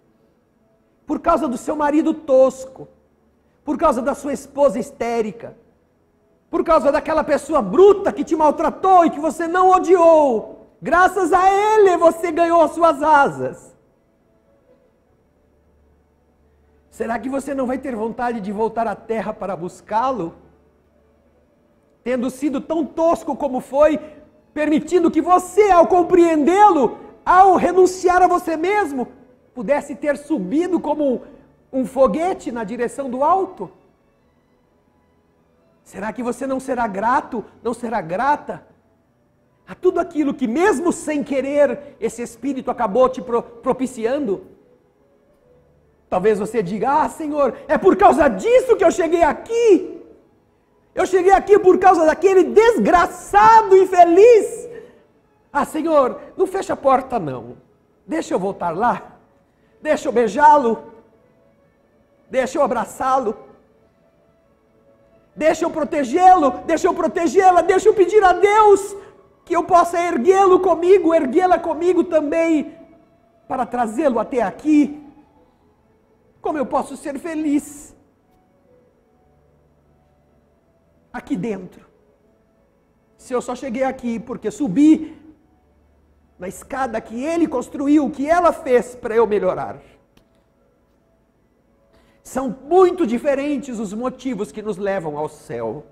por causa do seu marido tosco, por causa da sua esposa histérica, por causa daquela pessoa bruta que te maltratou e que você não odiou. Graças a ele você ganhou suas asas. Será que você não vai ter vontade de voltar à terra para buscá-lo? Tendo sido tão tosco como foi, permitindo que você, ao compreendê-lo, ao renunciar a você mesmo, pudesse ter subido como um foguete na direção do alto? Será que você não será grato, não será grata a tudo aquilo que, mesmo sem querer, esse Espírito acabou te propiciando? Talvez você diga: ah, Senhor, é por causa disso que eu cheguei aqui. Eu cheguei aqui por causa daquele desgraçado infeliz. Ah, Senhor, não fecha a porta não. Deixa eu voltar lá. Deixa eu beijá-lo. Deixa eu abraçá-lo. Deixa eu protegê-lo. Deixa eu protegê-la. Deixa eu pedir a Deus que eu possa erguê-lo comigo, erguê-la comigo também, para trazê-lo até aqui. Como eu posso ser feliz aqui dentro, se eu só cheguei aqui porque subi na escada que ele construiu, que ela fez para eu melhorar? São muito diferentes os motivos que nos levam ao céu.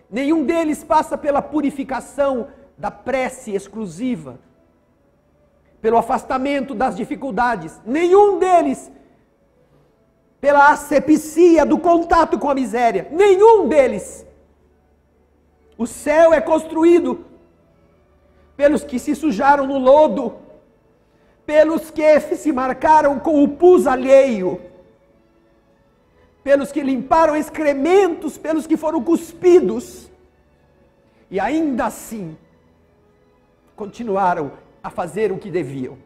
Nenhum deles passa pela purificação da prece exclusiva, pelo afastamento das dificuldades. Nenhum deles pela asepsia do contato com a miséria. Nenhum deles. O céu é construído pelos que se sujaram no lodo, pelos que se marcaram com o pus alheio, pelos que limparam excrementos, pelos que foram cuspidos, e ainda assim continuaram a fazer o que deviam.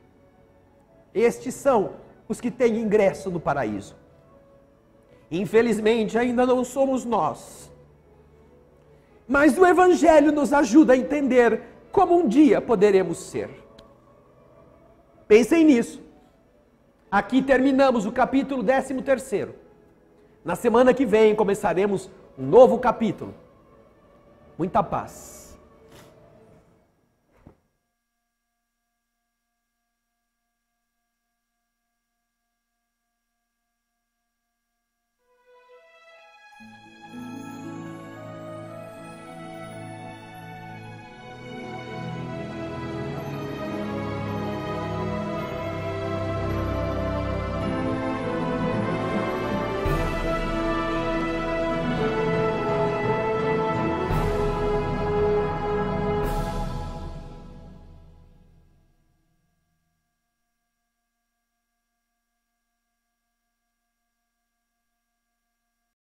Estes são os que têm ingresso no paraíso. Infelizmente ainda não somos nós, mas o Evangelho nos ajuda a entender como um dia poderemos ser. Pensem nisso. Aqui terminamos o capítulo 13º. Na semana que vem começaremos um novo capítulo. Muita paz.